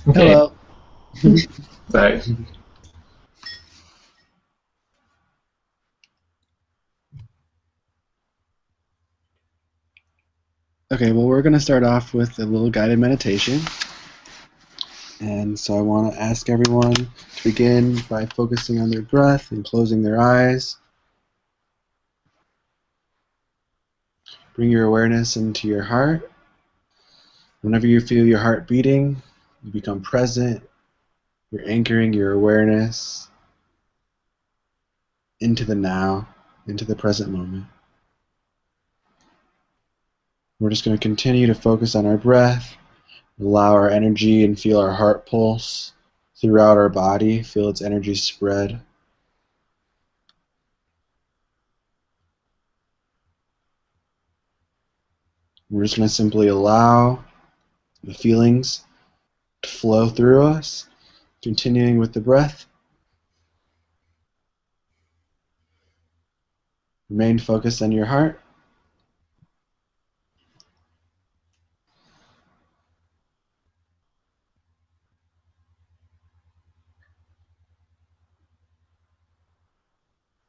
Okay. Hello. Sorry. Okay, well, we're going to start off with a little guided meditation. And so I want to ask everyone to begin by focusing on their breath and closing their eyes. Bring your awareness into your heart. Whenever you feel your heart beating, you become present. You're anchoring your awareness into the now, into the present moment. We're just going to continue to focus on our breath, allow our energy and feel our heart pulse throughout our body, feel its energy spread. We're just going to simply allow the feelings to flow through us, continuing with the breath. Remain focused on your heart.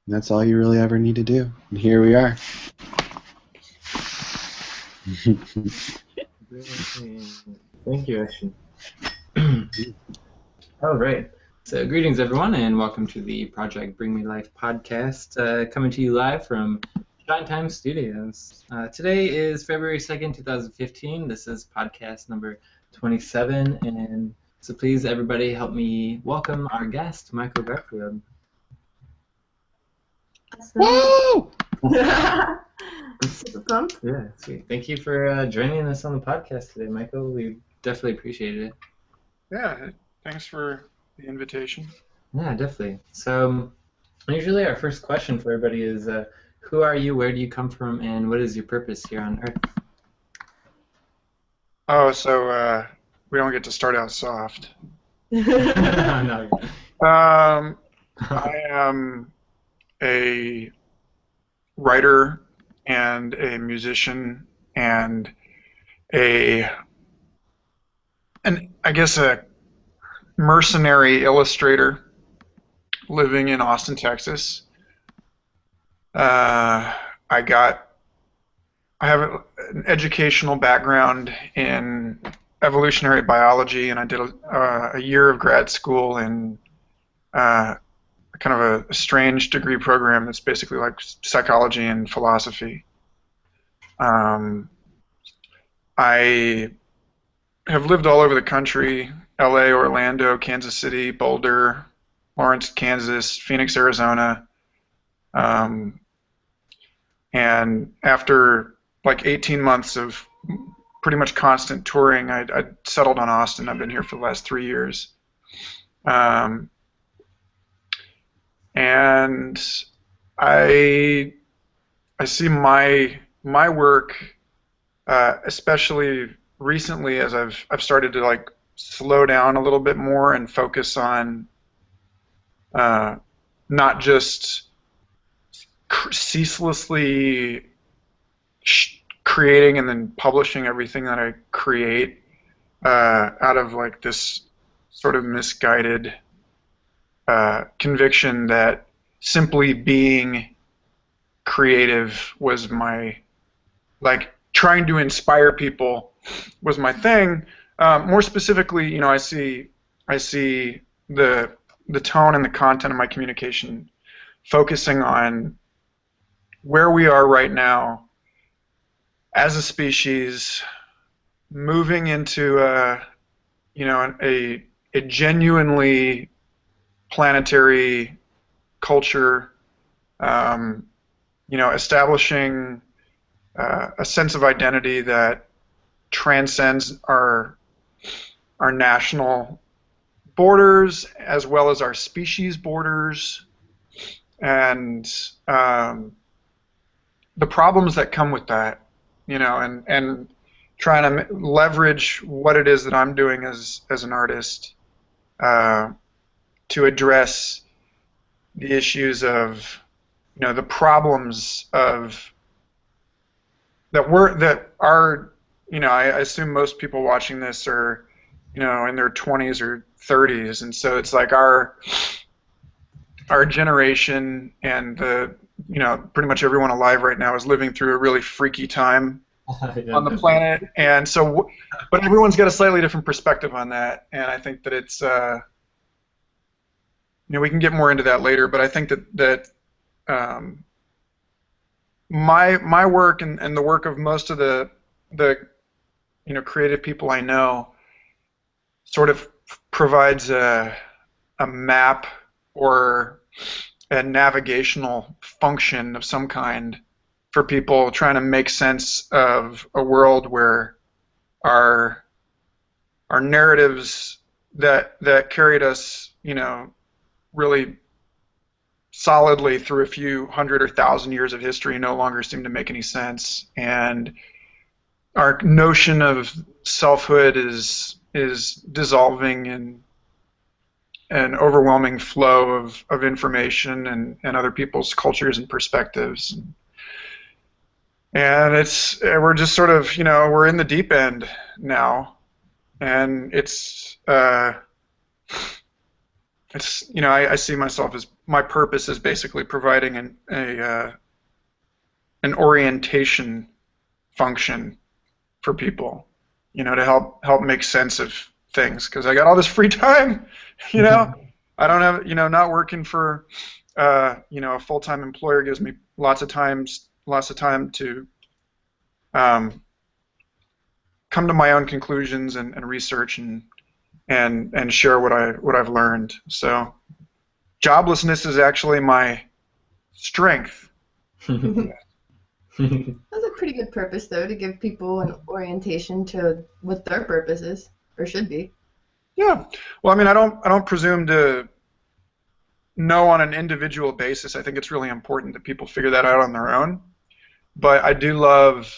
And that's all you really ever need to do. And here we are. Thank you, Ashton. All right. So, greetings, everyone, and welcome to the Project Bring Me Life podcast, coming to you live from Shine Time Studios. Today is February 2nd, 2015. This is podcast number 27, and so please, everybody, help me welcome our guest, Michael Garfield. Woo! Super Yeah, sweet. Thank you for joining us on the podcast today, Michael. We definitely appreciate it. Yeah, thanks for the invitation. Yeah, definitely. So, usually our first question for everybody is, who are you, where do you come from, and what is your purpose here on Earth? Oh, so we don't get to start out soft. No. I am a writer and a musician and I guess a mercenary illustrator living in Austin, Texas. I have an educational background in evolutionary biology, and I did a year of grad school in kind of a strange degree program that's basically like psychology and philosophy. I have lived all over the country: LA, Orlando, Kansas City, Boulder, Lawrence, Kansas, Phoenix, Arizona. And after like 18 months of pretty much constant touring, I settled on Austin. I've been here for the last 3 years. And I see my work, especially recently, as I've started to like slow down a little bit more and focus on not just ceaselessly creating and then publishing everything that I create out of like this sort of misguided conviction that simply being creative was my, like, trying to inspire people was my thing. More specifically, you know, I see the tone and the content of my communication focusing on where we are right now as a species, moving into a genuinely planetary culture, establishing a sense of identity that transcends our national borders as well as our species borders, and the problems that come with that, and trying to leverage what it is that I'm doing as an artist to address the issues of, the problems of that are, I assume most people watching this are in their 20s or 30s, and so it's like our generation and pretty much everyone alive right now is living through a really freaky time Yeah. on the planet, and so, but everyone's got a slightly different perspective on that, and I think that it's, we can get more into that later, but I think that my work and the work of most of the creative people I know sort of provides a map or a navigational function of some kind for people trying to make sense of a world where our narratives that carried us, really solidly through a few hundred or thousand years of history no longer seem to make any sense, and our notion of selfhood is dissolving in an overwhelming flow of information and other people's cultures and perspectives. And we're just sort of, we're in the deep end now, and I see myself as, my purpose is basically providing an orientation function for people, to help make sense of things, because I got all this free time, I don't have, not working for, a full-time employer gives me lots of time to come to my own conclusions and research and share what I've learned. So joblessness is actually my strength. That's a pretty good purpose, though, to give people an orientation to what their purpose is, or should be. Yeah. Well, I mean, I don't presume to know on an individual basis. I think it's really important that people figure that out on their own. But I do love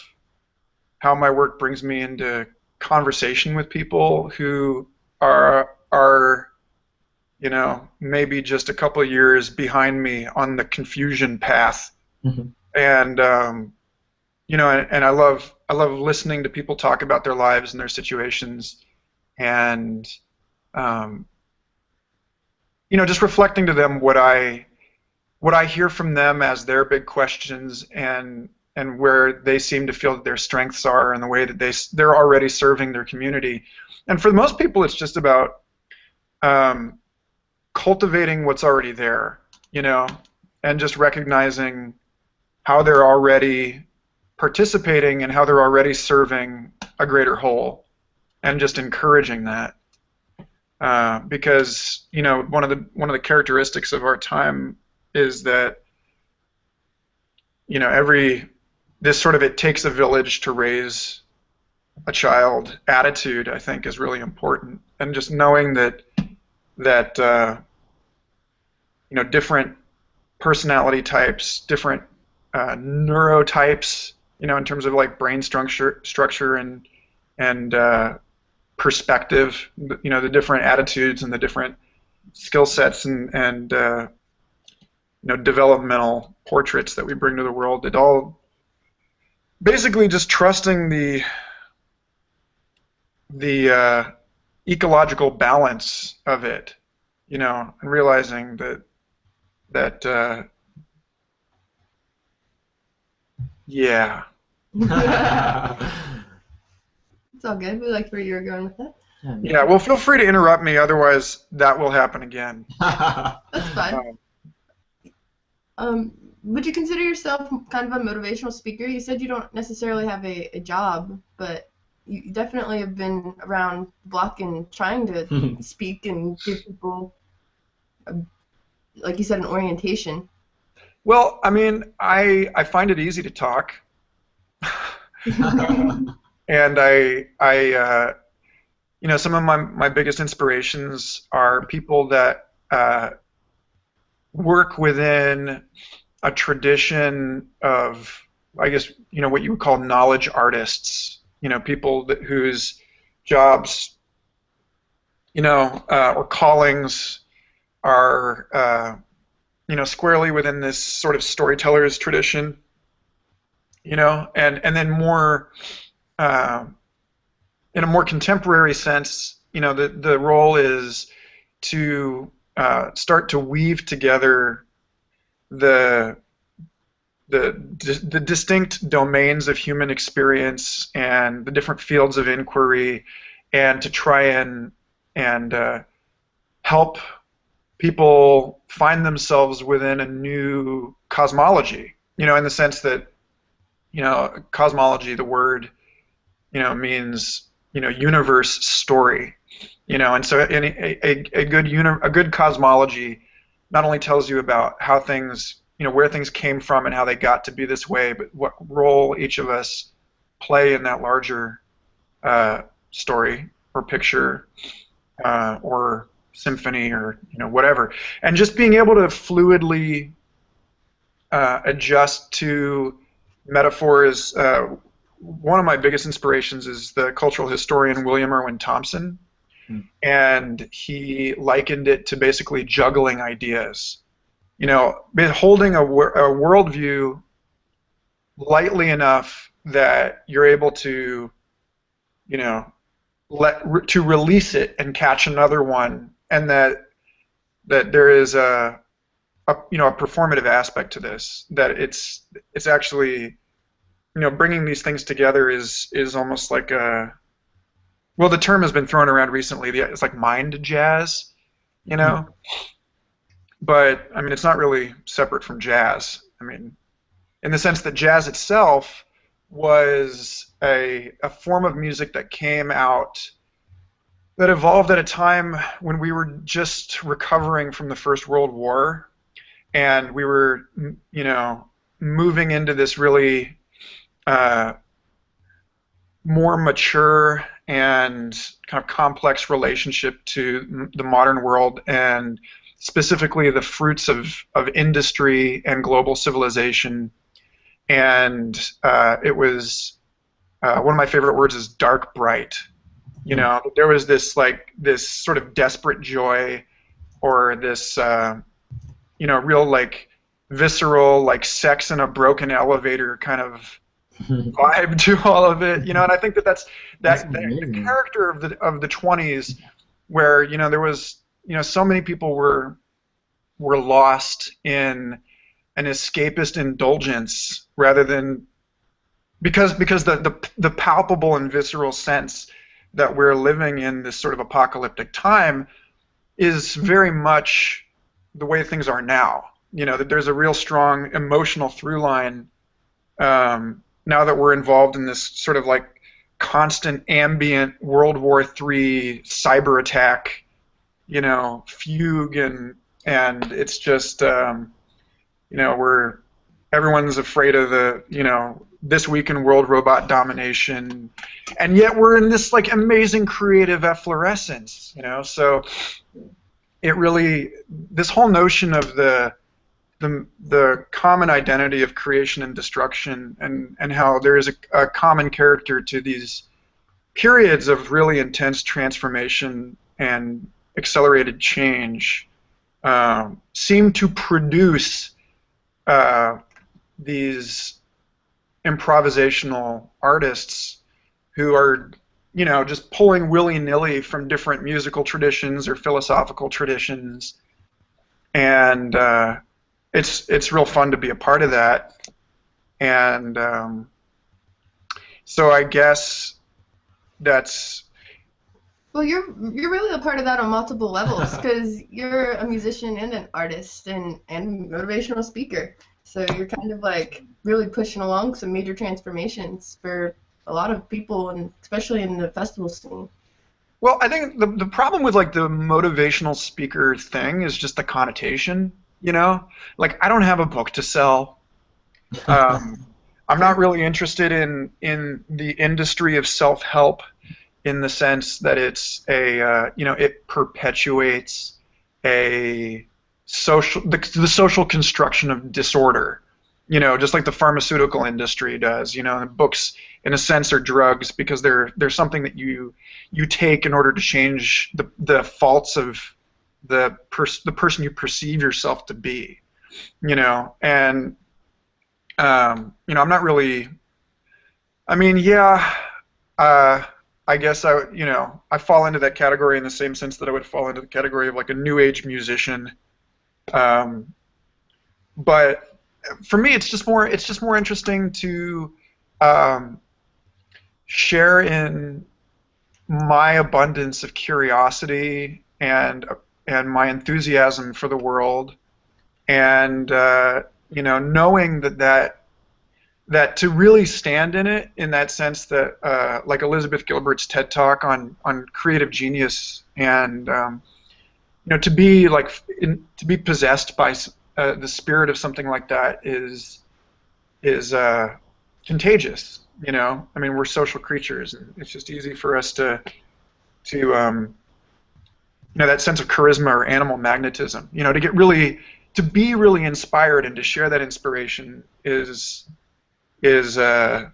how my work brings me into conversation with people who are maybe just a couple of years behind me on the confusion path. Mm-hmm. And and I love listening to people talk about their lives and their situations, and just reflecting to them what I hear from them as their big questions, and where they seem to feel that their strengths are, and the way that they're already serving their community. And for most people, it's just about cultivating what's already there, and just recognizing how they're already participating and how they're already serving a greater whole, and just encouraging that. Because one of the characteristics of our time is that this sort of "it takes a village to raise a child" attitude, I think, is really important, and just knowing that different personality types, different neurotypes, in terms of like brain structure and perspective, the different attitudes and the different skill sets and developmental portraits that we bring to the world. It all basically just trusting the ecological balance of it, and realizing that yeah. It's all good. We liked where you were going with that. Yeah, well, feel free to interrupt me, otherwise that will happen again. That's fine. Would you consider yourself kind of a motivational speaker? You said you don't necessarily have a job, but you definitely have been around the block and trying to speak and give people, like you said, an orientation. Well, I mean, I find it easy to talk. And some of my biggest inspirations are people that work within a tradition of, I guess, what you would call knowledge artists. People whose jobs, or callings are, squarely within this sort of storyteller's tradition. And then more, in a more contemporary sense, the role is to start to weave together the distinct domains of human experience and the different fields of inquiry, and to try and help people find themselves within a new cosmology. In the sense that cosmology, the word, means universe story. And so a good cosmology not only tells you about how things, where things came from and how they got to be this way, but what role each of us play in that larger story or picture or symphony or whatever. And just being able to fluidly adjust to metaphors. One of my biggest inspirations is the cultural historian William Irwin Thompson, and he likened it to basically juggling ideas. Holding a worldview lightly enough that you're able to, to release it and catch another one, and that there is a performative aspect to this. That it's actually, bringing these things together is almost like a, well, the term has been thrown around recently. It's like mind jazz, But I mean, it's not really separate from jazz. I mean, in the sense that jazz itself was a form of music that came out, that evolved at a time when we were just recovering from the First World War, and we were, moving into this really more mature and kind of complex relationship to the modern world, and specifically the fruits of industry and global civilization. And it was, one of my favorite words is dark bright. There was this sort of desperate joy, or this real visceral sex in a broken elevator kind of vibe to all of it. And I think that's the character of the 20s, where there was so many people were lost in an escapist indulgence, rather than because the palpable and visceral sense that we're living in this sort of apocalyptic time is very much the way things are now. That there's a real strong emotional through line now that we're involved in this sort of constant ambient World War III cyber attack, fugue, and it's just everyone's afraid of the this week in world robot domination, and yet we're in this amazing creative efflorescence. So it really, this whole notion of the common identity of creation and destruction, and how there is a common character to these periods of really intense transformation and accelerated change, seem to produce these improvisational artists who are just pulling willy-nilly from different musical traditions or philosophical traditions, and it's real fun to be a part of that. And so I guess that's, well, you're really a part of that on multiple levels, because you're a musician and an artist and motivational speaker. So you're kind of really pushing along some major transformations for a lot of people, and especially in the festival scene. Well, I think the problem with the motivational speaker thing is just the connotation. I don't have a book to sell. I'm not really interested in the industry of self-help, in the sense that it's it perpetuates the social construction of disorder, just like the pharmaceutical industry does. Books, in a sense, are drugs, because they're something that you take in order to change the faults of the person you perceive yourself to be. And I'm not really, I mean, yeah, I guess I fall into that category in the same sense that I would fall into the category of like a new age musician. But for me, it's just more interesting to share in my abundance of curiosity and my enthusiasm for the world, and knowing that to really stand in it, in that sense, that like Elizabeth Gilbert's TED Talk on creative genius, and to be to be possessed by the spirit of something like that is contagious. I mean, we're social creatures, and it's just easy for us to that sense of charisma or animal magnetism. To be really inspired and to share that inspiration is a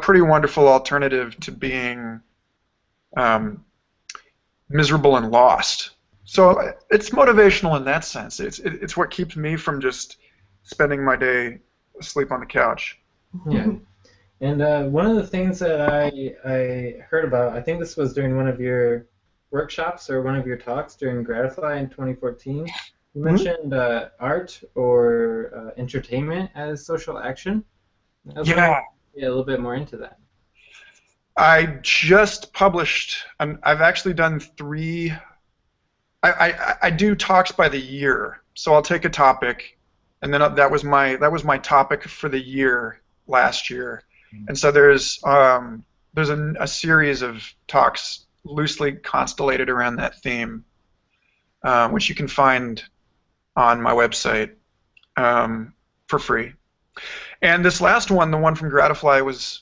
pretty wonderful alternative to being miserable and lost. So it's motivational in that sense. It's what keeps me from just spending my day asleep on the couch. Yeah. And one of the things that I heard about, I think this was during one of your workshops or one of your talks during Gratify in 2014, you mentioned art or entertainment as social action. I was wondering if you get a little bit more into that. I just published, I've actually done 3, I do talks by the year. So I'll take a topic, and then that was my topic for the year last year. And so there's a series of talks loosely constellated around that theme, which you can find on my website for free. And this last one, the one from Gratify, was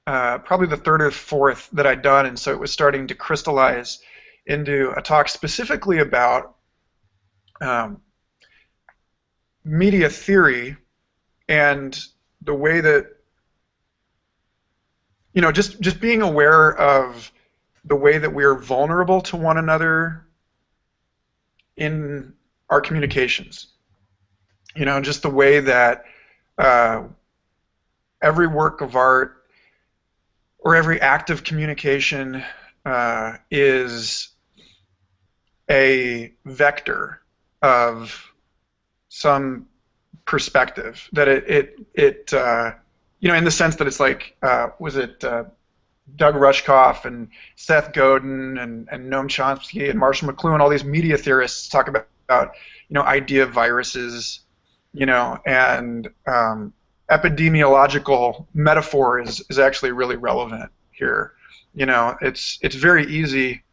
probably the 3rd or 4th that I'd done, and so it was starting to crystallize into a talk specifically about media theory and the way that, just being aware of the way that we are vulnerable to one another in our communications. Just the way that every work of art or every act of communication is a vector of some perspective. That it in the sense that it's like, was it Doug Rushkoff and Seth Godin and Noam Chomsky and Marshall McLuhan, all these media theorists talk about idea viruses, and epidemiological metaphor is actually really relevant here. It's very easy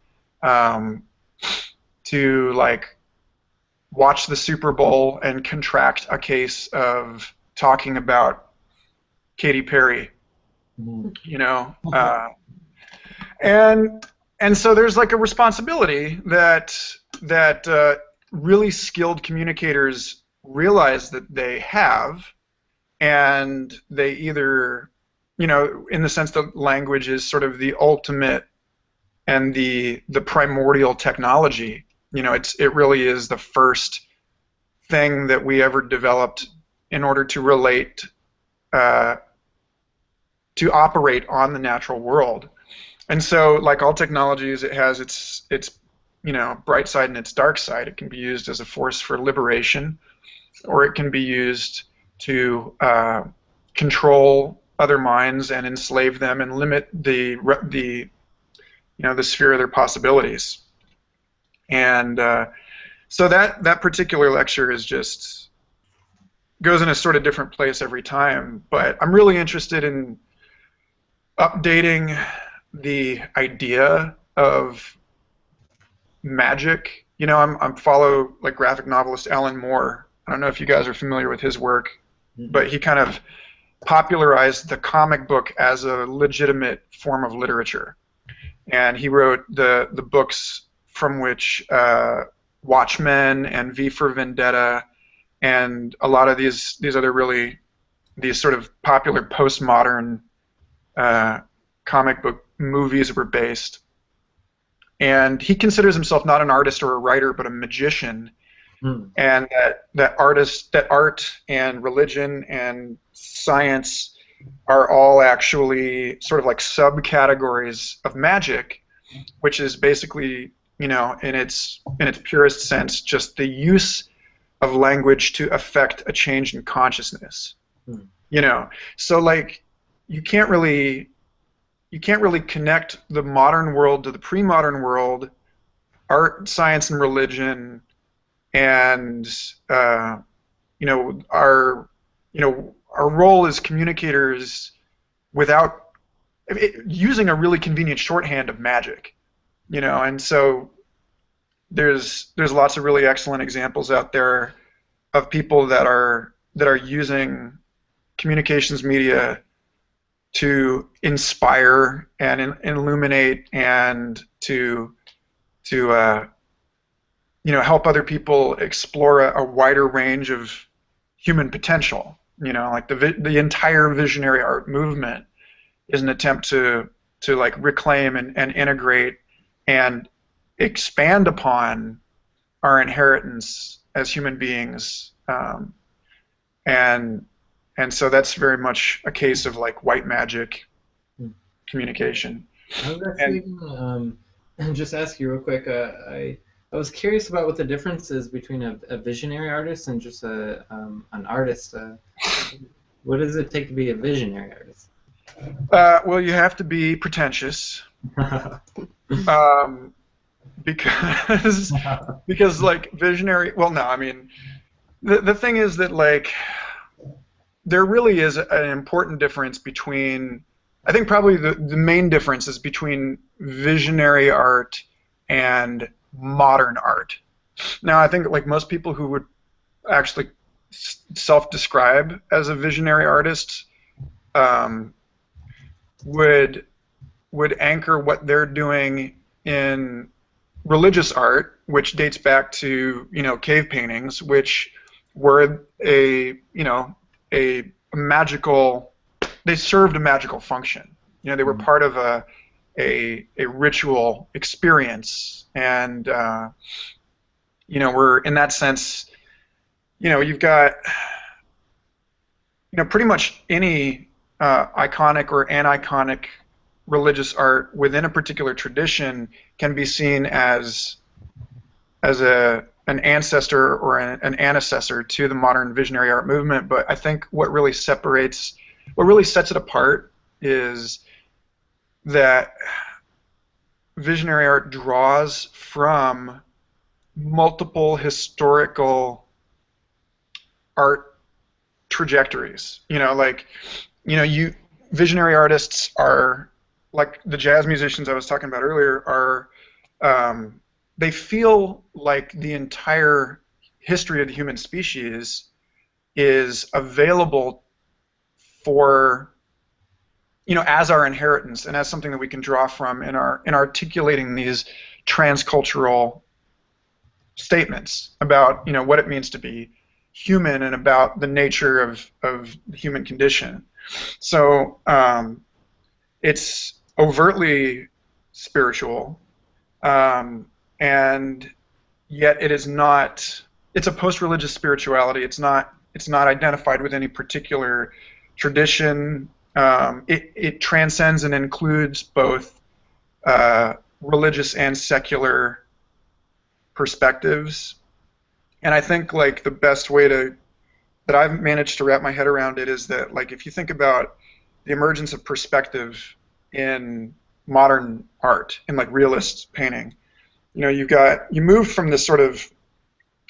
to watch the Super Bowl and contract a case of talking about Katy Perry, and so there's a responsibility that really skilled communicators realize that they have, and they either, in the sense that language is sort of the ultimate and the primordial technology. It really is the first thing that we ever developed in order to relate, to operate on the natural world. And so, like all technologies, it has its bright side and its dark side. It can be used as a force for liberation, or it can be used to control other minds and enslave them and limit the sphere of their possibilities. And so that particular lecture goes in a sort of different place every time. But I'm really interested in updating the idea of magic. I'm follow graphic novelist Alan Moore. I don't know if you guys are familiar with his work, but he kind of popularized the comic book as a legitimate form of literature. And he wrote the books from which Watchmen and V for Vendetta and a lot of these other these sort of popular postmodern comic book movies were based. And he considers himself not an artist or a writer, but a magician. And that art and religion and science are all actually sort of like subcategories of magic, which is basically, in its purest sense, just the use of language to affect a change in consciousness. Hmm. So like you can't really connect the modern world to the pre-modern world, art, science, and religion, and our our role as communicators without using a really convenient shorthand of magic. And so there's lots of really excellent examples out there of people that are using communications media to inspire and illuminate and to help other people explore a wider range of human potential. Like the entire visionary art movement is an attempt to like reclaim and integrate and expand upon our inheritance as human beings, and so that's very much a case of like white magic communication. I was actually gonna just ask you real quick. I was curious about what the difference is between a visionary artist and just an artist. What does it take to be a visionary artist? Well, you have to be pretentious. Because like visionary, well, no, I mean the thing is that like there really is an important difference between, I think probably the main difference is between visionary art and modern art. Now, I think like most people who would actually self-describe as a visionary artist would anchor what they're doing in religious art, which dates back to cave paintings, which were a magical. They served a magical function. They were part of a ritual experience, and we're in that sense. You've got pretty much any iconic or aniconic religious art within a particular tradition can be seen as an ancestor or an antecessor to the modern visionary art movement. But I think what really sets it apart is that visionary art draws from multiple historical art trajectories. Visionary artists are like the jazz musicians I was talking about earlier are they feel like the entire history of the human species is available for as our inheritance and as something that we can draw from in articulating these transcultural statements about what it means to be human and about the nature of the human condition. So it's overtly spiritual, and yet it is not. It's a post-religious spirituality. It's not identified with any particular tradition. It transcends and includes both religious and secular perspectives. And I think like the best way that I've managed to wrap my head around it is that like if you think about the emergence of perspective in modern art, in like realist painting, you move from this sort of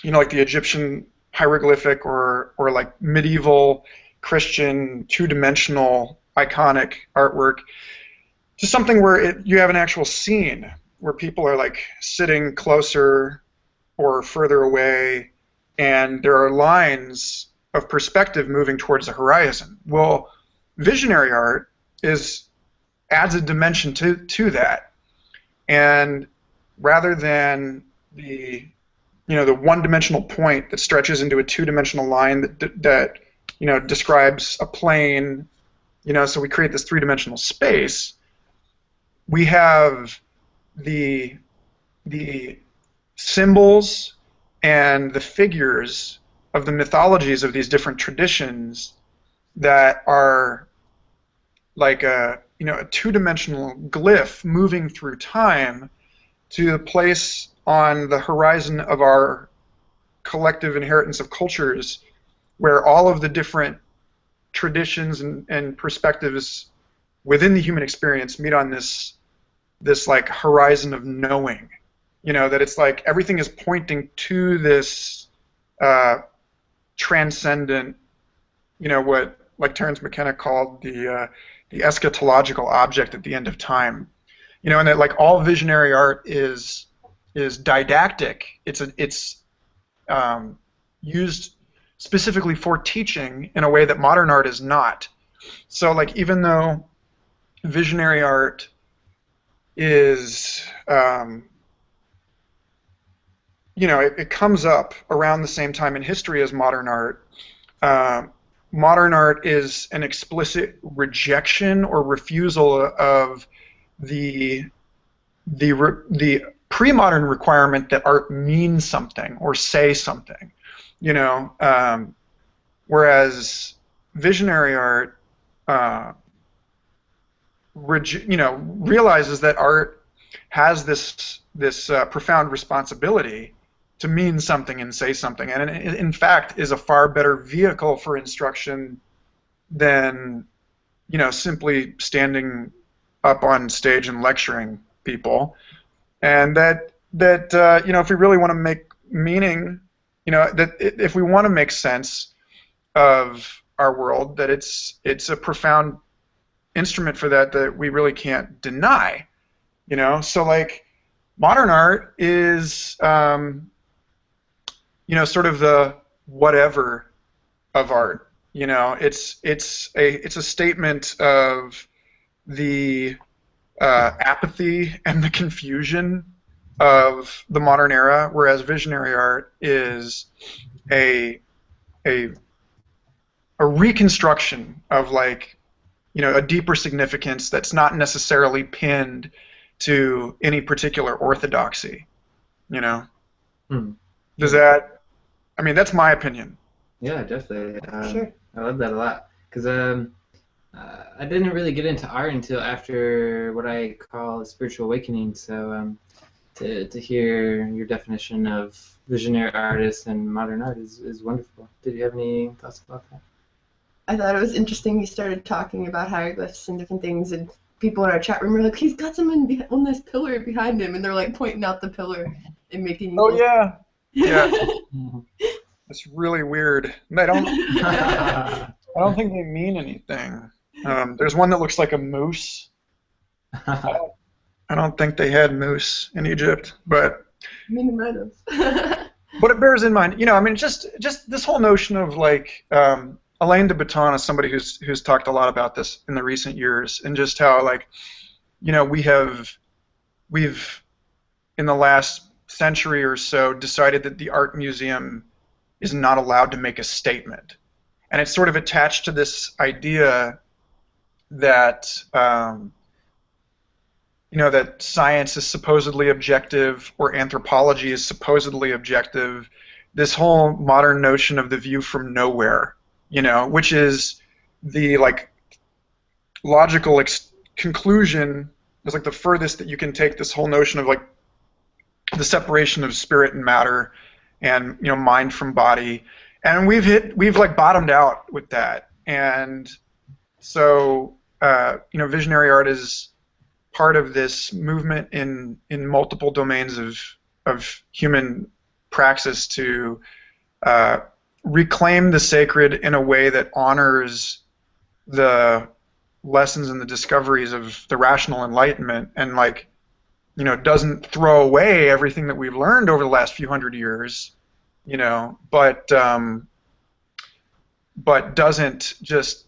like the Egyptian hieroglyphic or like medieval Christian two-dimensional iconic artwork to something where you have an actual scene where people are like sitting closer or further away, and there are lines of perspective moving towards the horizon. Well, visionary art adds a dimension to that, and rather than the one-dimensional point that stretches into a two-dimensional line that describes a plane, so we create this three-dimensional space. We have the symbols and the figures of the mythologies of these different traditions that are like a a two-dimensional glyph moving through time to the place on the horizon of our collective inheritance of cultures where all of the different traditions and perspectives within the human experience meet on this like horizon of knowing. That it's like everything is pointing to this transcendent, what like Terence McKenna called the eschatological object at the end of time. And that like all visionary art is didactic. It's used specifically for teaching in a way that modern art is not. So like even though visionary art is it comes up around the same time in history as modern art. Modern art is an explicit rejection or refusal of the pre-modern requirement that art means something or say something. Whereas visionary art realizes that art has this profound responsibility to mean something and say something, and it, in fact, is a far better vehicle for instruction than simply standing up on stage and lecturing people. And that if we really want to make meaning, that if we want to make sense of our world, that it's a profound instrument for that we really can't deny. So like modern art is sort of the whatever of art. It's a statement of the apathy and the confusion of the modern era, whereas visionary art is a reconstruction of like a deeper significance that's not necessarily pinned to any particular orthodoxy. Does that? I mean, that's my opinion. Yeah, definitely. Sure. I love that a lot because I didn't really get into art until after what I call a spiritual awakening. So to hear your definition of visionary artist and modern art is wonderful. Did you have any thoughts about that? I thought it was interesting you started talking about hieroglyphs and different things, and people in our chat room were like, he's got someone on this pillar behind him, and they're like pointing out the pillar and making Oh yeah. Yeah. It's really weird. I don't think they mean anything. There's one that looks like a moose. I don't think they had moose in Egypt, but I mean, they might have. but it bears in mind, I mean, just this whole notion of like Alain de Botton is somebody who's talked a lot about this in the recent years, and just how like we've in the last century or so decided that the art museum is not allowed to make a statement, and it's sort of attached to this idea that that science is supposedly objective or anthropology is supposedly objective. This whole modern notion of the view from nowhere, which is the like logical conclusion, is like the furthest that you can take this whole notion of like the separation of spirit and matter, and mind from body, and we've like bottomed out with that, and so visionary art is part of this movement in multiple domains of human praxis to reclaim the sacred in a way that honors the lessons and the discoveries of the rational enlightenment, and like doesn't throw away everything that we've learned over the last few hundred years, but doesn't just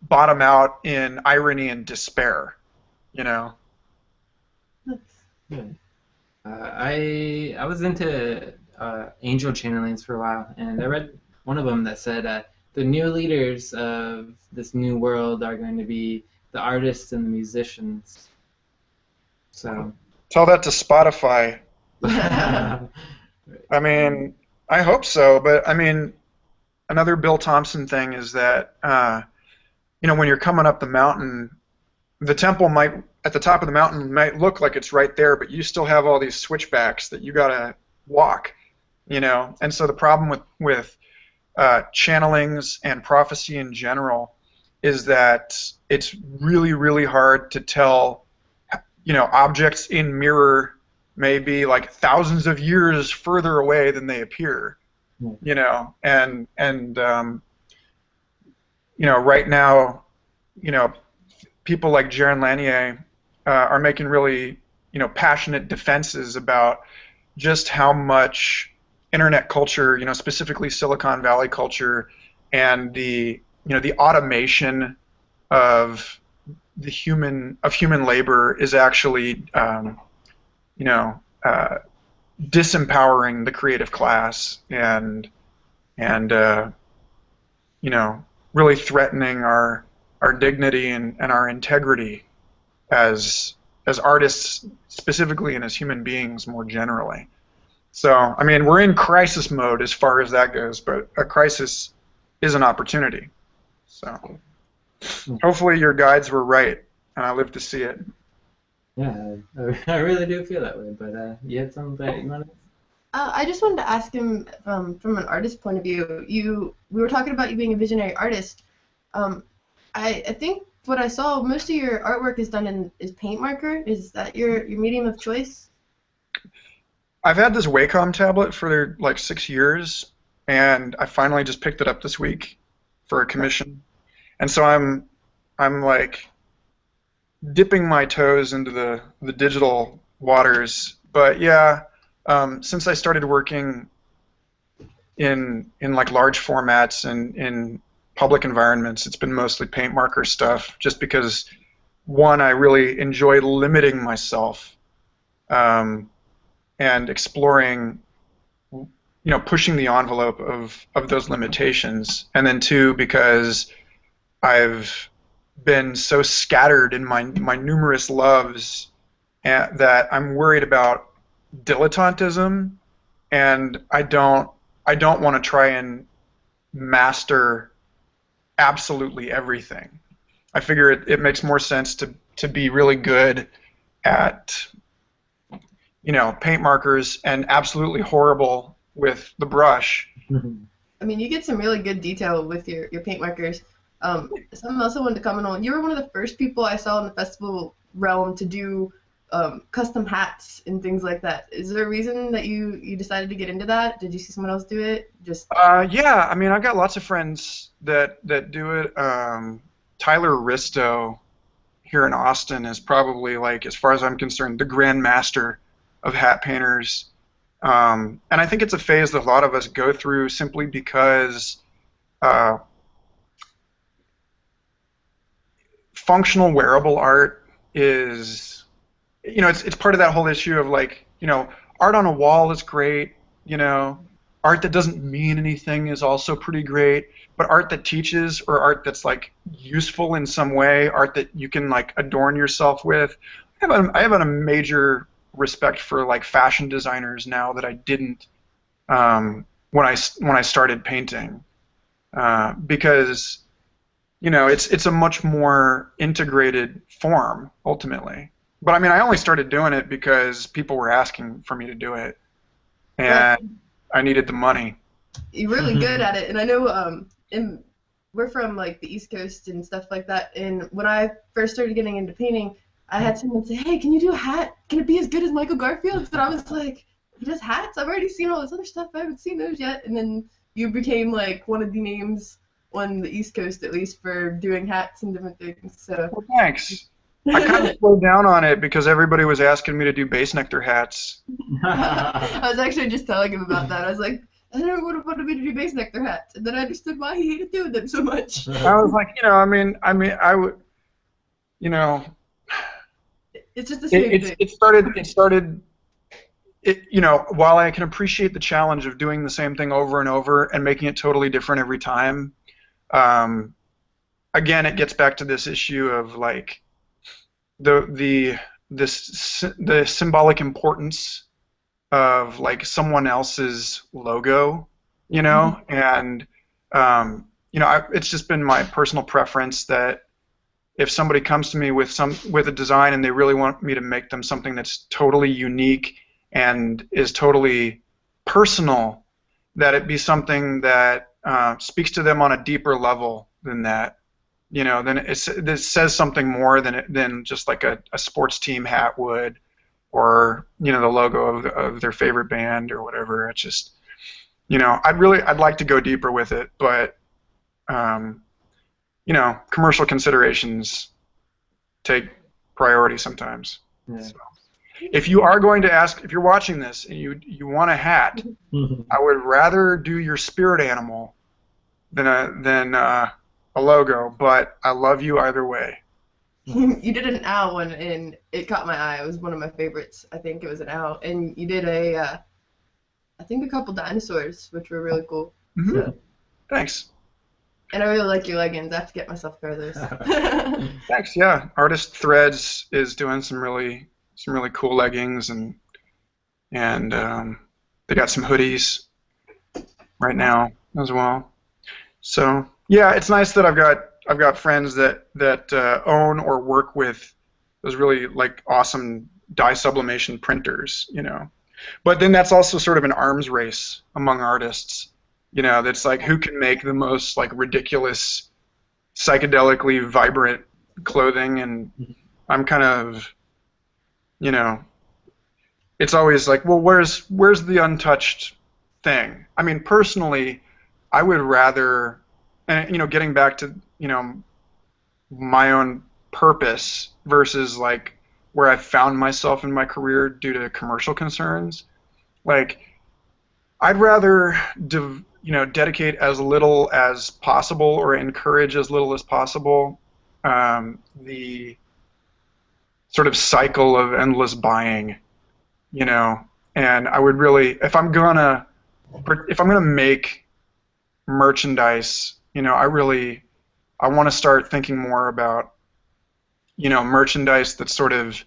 bottom out in irony and despair, Yeah. I was into angel channelings for a while, and I read one of them that said the new leaders of this new world are going to be the artists and the musicians. So tell that to Spotify. I mean, I hope so, but I mean, another Bill Thompson thing is that when you're coming up the mountain, the temple might, at the top of the mountain, might look like it's right there, but you still have all these switchbacks that you gotta walk, you know. And so the problem with channelings and prophecy in general is that it's really, really hard to tell, you know, objects in mirror may be like thousands of years further away than they appear, you know, and you know, right now, you know, people like Jaron Lanier are making really, you know, passionate defenses about just how much internet culture, you know, specifically Silicon Valley culture, and the, you know, the automation of human labor is actually, you know, disempowering the creative class, and you know, really threatening our dignity and our integrity as artists specifically, and as human beings more generally. So, I mean, we're in crisis mode as far as that goes, but a crisis is an opportunity. So, hopefully your guides were right, and I live to see it. Yeah, I really do feel that way. But you had something that you wanted to say? I just wanted to ask him from an artist point of view. We were talking about you being a visionary artist. I think what I saw, most of your artwork is done is paint marker. Is that your medium of choice? I've had this Wacom tablet for like 6 years, and I finally just picked it up this week for a commission. And so I'm like dipping my toes into the digital waters. But yeah, since I started working in like large formats and in public environments, it's been mostly paint marker stuff, just because, one, I really enjoy limiting myself, and exploring, you know, pushing the envelope of those limitations, and then two, because I've been so scattered in my numerous loves, that I'm worried about dilettantism, and I don't want to try and master absolutely everything. I figure it makes more sense to be really good at, you know, paint markers, and absolutely horrible with the brush. I mean, you get some really good detail with your paint markers. Something else I wanted to comment on. You were one of the first people I saw in the festival realm to do custom hats and things like that. Is there a reason that you decided to get into that? Did you see someone else do it? Yeah, I mean, I've got lots of friends that do it. Tyler Risto here in Austin is probably, like, as far as I'm concerned, the grand master of hat painters. And I think it's a phase that a lot of us go through simply because functional wearable art is, you know, it's part of that whole issue of, like, you know, art on a wall is great, you know, art that doesn't mean anything is also pretty great, but art that teaches, or art that's, like, useful in some way, art that you can, like, adorn yourself with. I have a major respect for, like, fashion designers now that I didn't when I started painting, because, you know, it's a much more integrated form ultimately. But I mean, I only started doing it because people were asking for me to do it, and I needed the money. You're really good at it, and I know we're from, like, the East Coast and stuff like that. And when I first started getting into painting, I had someone say, "Hey, can you do a hat? Can it be as good as Michael Garfield's?" And I was like, "He does hats? I've already seen all this other stuff. I haven't seen those yet." And then you became, like, one of the names on the East Coast, at least, for doing hats and different things. So. Well, thanks. I kind of slowed down on it because everybody was asking me to do base nectar hats. I was actually just telling him about that. I was like, I never would have wanted me to do base nectar hats, and then I understood why he hated doing them so much. I was like, you know, I mean, I would, you know, it's just the same thing. It started. You know, while I can appreciate the challenge of doing the same thing over and over and making it totally different every time, again, it gets back to this issue of, like, the symbolic importance of, like, someone else's logo, you know, and you know, it's just been my personal preference that if somebody comes to me with a design and they really want me to make them something that's totally unique and is totally personal, that it be something that speaks to them on a deeper level than that. Then it says something more than just like a sports team hat would, or the logo of their favorite band or whatever. It's just, I'd like to go deeper with it, but commercial considerations take priority sometimes. Yeah. So, if you are going to ask, if you're watching this and you want a hat, I would rather do your spirit animal than a logo, but I love you either way. You did an owl one, and it caught my eye. It was one of my favorites. I think it was an owl, and you did I think a couple dinosaurs, which were really cool. Mm-hmm. So. Thanks. And I really like your leggings. I have to get myself a pair of those. Thanks. Yeah, Artist Threads is doing some really cool leggings, and they got some hoodies right now as well. So yeah, it's nice that I've got friends that own or work with those really like awesome dye sublimation printers, But then that's also sort of an arms race among artists, that's like who can make the most like ridiculous, psychedelically vibrant clothing, and I'm kind of, it's always like, well, where's the untouched thing? I mean, personally, I would rather, and getting back to my own purpose versus like where I found myself in my career due to commercial concerns, like I'd rather dedicate as little as possible or encourage as little as possible the sort of cycle of endless buying, and I would really, if I'm gonna make merchandise, I want to start thinking more about merchandise that sort of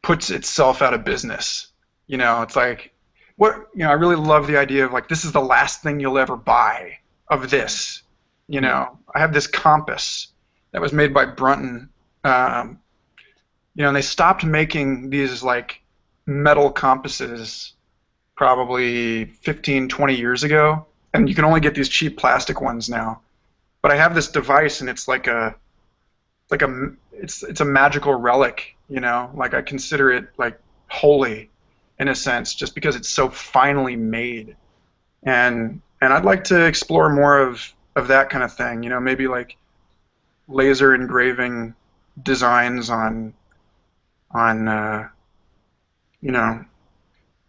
puts itself out of business. It's like, I really love the idea of like, this is the last thing you'll ever buy of this. I have this compass that was made by Brunton, and they stopped making these like metal compasses probably 15, 20 years ago, and you can only get these cheap plastic ones now. But I have this device, and it's it's a magical relic, like I consider it like holy in a sense, just because it's so finely made. And I'd like to explore more of that kind of thing, maybe like laser engraving designs on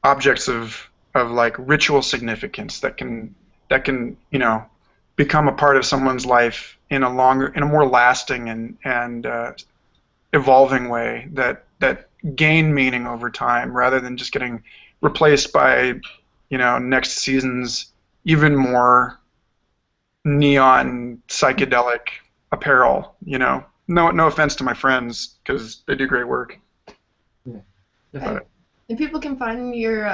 objects of like ritual significance that can become a part of someone's life in a more lasting and evolving way that gain meaning over time, rather than just getting replaced by next season's even more neon psychedelic apparel. No offense to my friends, because they do great work. Yeah. And people can find your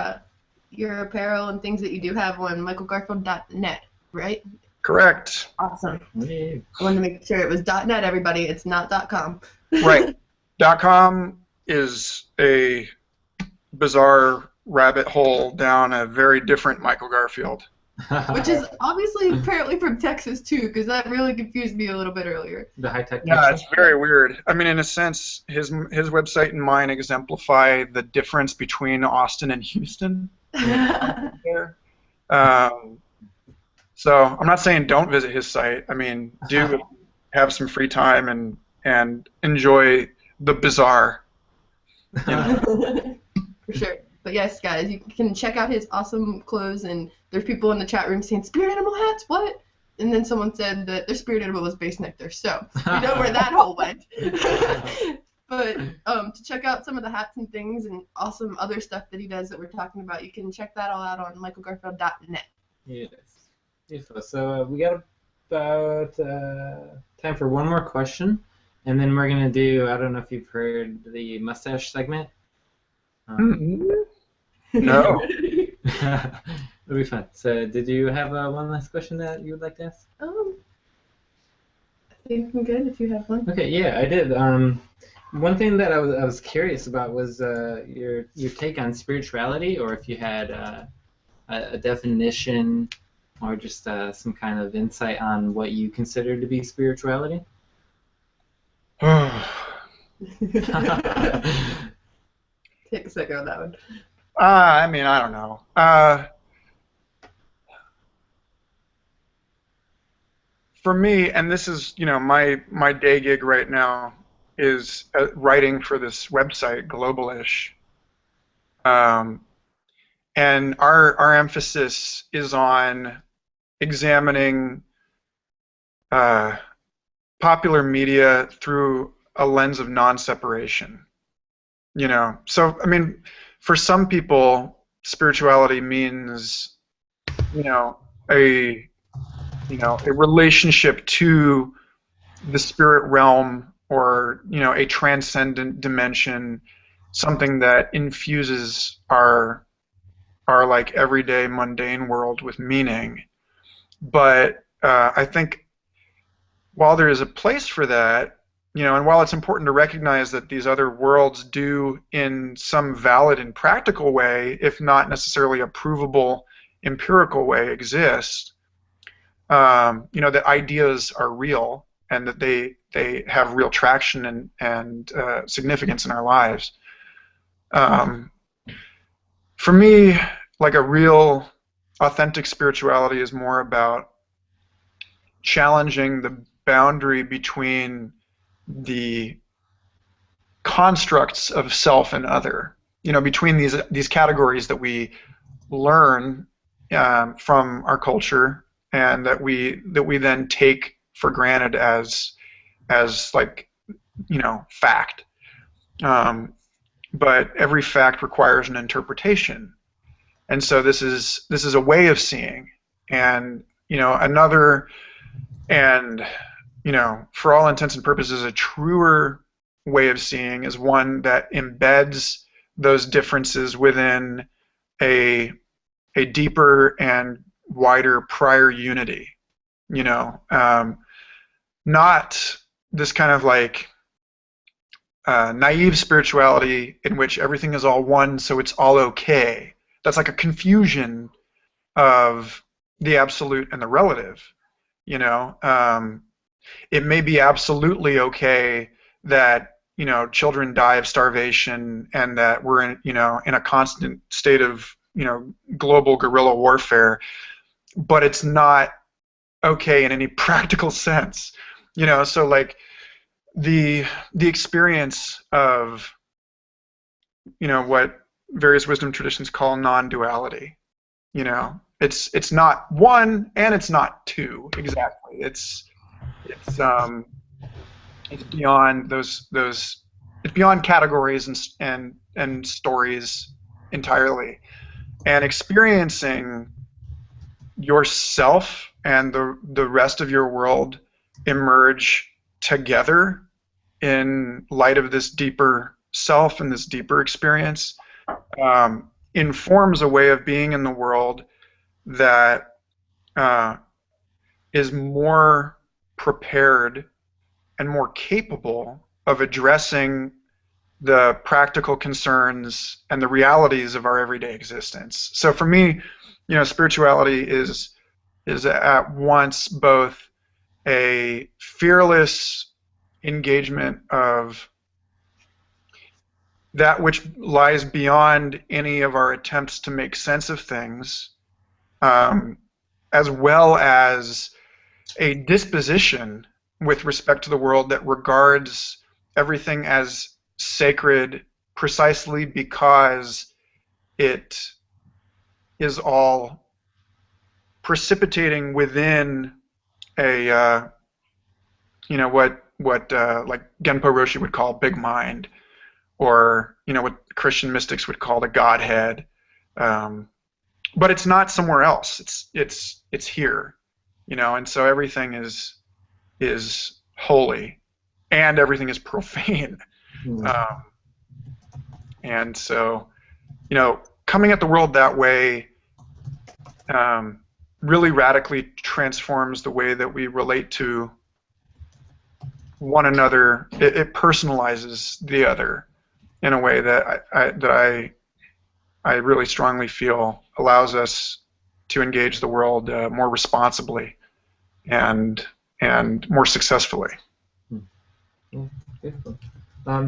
apparel and things that you do have on michaelgarfield.net, right? Correct. Awesome. Yeah. I wanted to make sure it was .net, everybody. It's not .com. Right. .com is a bizarre rabbit hole down a very different Michael Garfield. Which is obviously apparently from Texas, too, because that really confused me a little bit earlier. The high-tech. Yeah, it's very weird. I mean, in a sense, his website and mine exemplify the difference between Austin and Houston. So I'm not saying don't visit his site. I mean, do have some free time and enjoy the bizarre. For sure. But yes, guys, you can check out his awesome clothes, and there's people in the chat room saying, spirit animal hats, what? And then someone said that their spirit animal was Base Nectar, so you know where that hole went. But to check out some of the hats and things and awesome other stuff that he does that we're talking about, you can check that all out on michaelgarfield.net. Yes. Beautiful. So we got about time for one more question, and then we're going to do, I don't know if you've heard the mustache segment. No. It'll be fun. So did you have one last question that you would like to ask? I I'm good if you have one. Okay, yeah, I did. One thing that I was curious about was your take on spirituality, or if you had a definition or just some kind of insight on what you consider to be spirituality. Take a second on that one. I mean, I don't know. For me, and this is, my day gig right now is writing for this website, Globalish. And our emphasis is on examining popular media through a lens of non-separation. So I mean, for some people, spirituality means, a a relationship to the spirit realm, or a transcendent dimension, something that infuses our like everyday mundane world with meaning. But I think while there is a place for that, and while it's important to recognize that these other worlds do in some valid and practical way, if not necessarily a provable empirical way, exist, that ideas are real and that they have real traction and significance in our lives. For me, like a real authentic spirituality is more about challenging the boundary between the constructs of self and other, between these categories that we learn from our culture, and that we then take for granted as like fact. But every fact requires an interpretation, and so this is a way of seeing, and another, and for all intents and purposes, a truer way of seeing is one that embeds those differences within a deeper and wider prior unity. Not this kind of like naive spirituality in which everything is all one, so it's all okay. That's like a confusion of the absolute and the relative. It may be absolutely okay that children die of starvation, and that we're in a constant state of global guerrilla warfare, but it's not okay in any practical sense. So like the experience of what various wisdom traditions call non-duality. It's not one and it's not two exactly. It's beyond those it's beyond categories and stories entirely. And experiencing yourself and the rest of your world emerge together in light of this deeper self and this deeper experience informs a way of being in the world that is more prepared and more capable of addressing the practical concerns and the realities of our everyday existence. So for me, spirituality is at once both a fearless engagement of that which lies beyond any of our attempts to make sense of things, as well as a disposition with respect to the world that regards everything as sacred precisely because it is all precipitating within a what like Genpo Roshi would call big mind, or what Christian mystics would call the Godhead, but it's not somewhere else. It's here, and so everything is holy, and everything is profane. And so, coming at the world that way really radically transforms the way that we relate to one another. It personalizes the other in a way that I really strongly feel allows us to engage the world more responsibly and more successfully. Yeah, beautiful.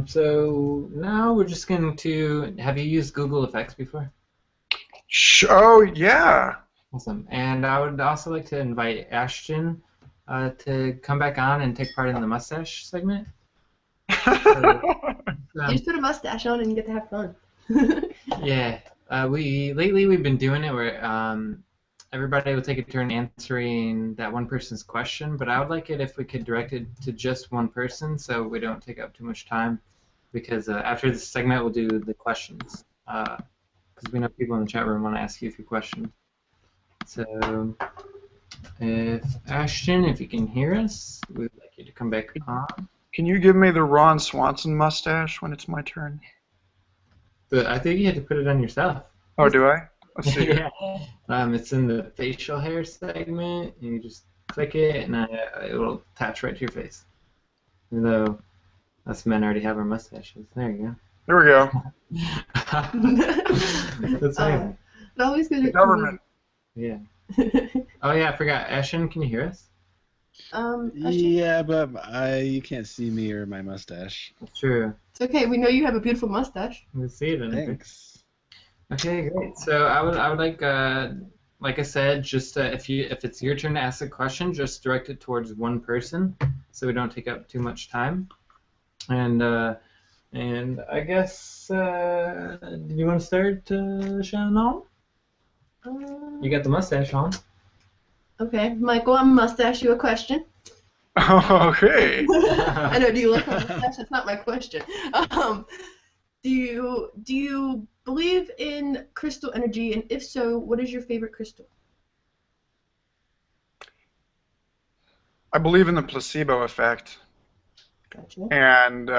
So now we're just going to. Have you used Google Effects before? Oh yeah. Awesome. And I would also like to invite Ashton to come back on and take part in the mustache segment. So, You just put a mustache on and you get to have fun. yeah. Lately we've been doing it where everybody will take a turn answering that one person's question, but I would like it if we could direct it to just one person so we don't take up too much time, because after this segment we'll do the questions, because we know people in the chat room want to ask you a few questions. So if Ashton, if you can hear us, we'd like you to come back on. Can you give me the Ron Swanson mustache when it's my turn? But I think you had to put it on yourself. Oh, do I? Let's see. Yeah. It's in the facial hair segment, and you just click it, and it will attach right to your face. Even though us men already have our mustaches. There you go. There we go. That's amazing. It always goes The government. Yeah. Oh yeah, I forgot. Ashton, can you hear us? Yeah, but you can't see me or my mustache. That's true. It's okay. We know you have a beautiful mustache. We see it in there. Thanks. Okay, great. So I would like I said, just if it's your turn to ask a question, just direct it towards one person, so we don't take up too much time. And I guess do you want to start, Shannon? You got the mustache on. Okay, Michael, I'm gonna mustache you a question. Okay. I know. Do you like my mustache? That's not my question. Do you believe in crystal energy, and if so, what is your favorite crystal? I believe in the placebo effect, Gotcha. and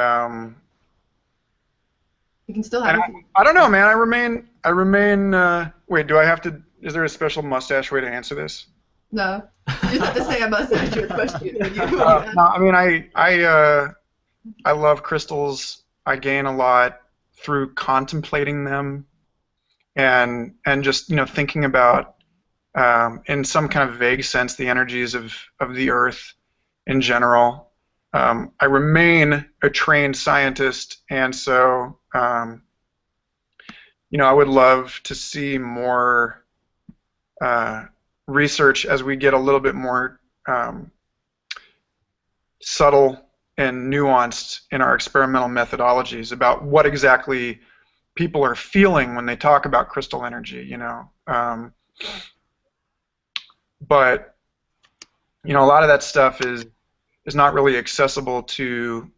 You can still have. I don't know, man. I remain. Wait, do I have to? Is there a special mustache way to answer this? No. You just have to say I mustache you a question. No, I mean I love crystals. I gain a lot through contemplating them, and just thinking about in some kind of vague sense the energies of the earth in general. I remain a trained scientist, and so I would love to see more research as we get a little bit more subtle and nuanced in our experimental methodologies about what exactly people are feeling when they talk about crystal energy, but a lot of that stuff is not really accessible to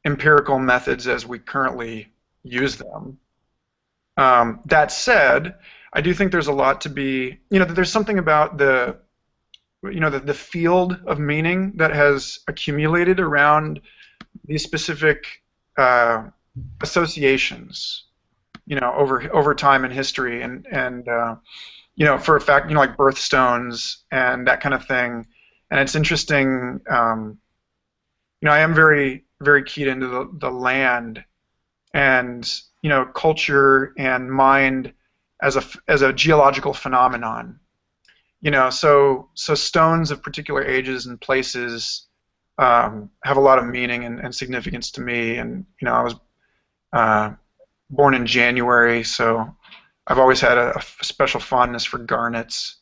empirical methods as we currently use them. That said, I do think there's a lot to be, there's something about the field of meaning that has accumulated around these specific associations, over time in history, and for a fact, like birthstones and that kind of thing. And it's interesting. I am very, very keyed into the land and culture and mind as a geological phenomenon. So stones of particular ages and places have a lot of meaning and significance to me. And I was born in January, so I've always had a special fondness for garnets.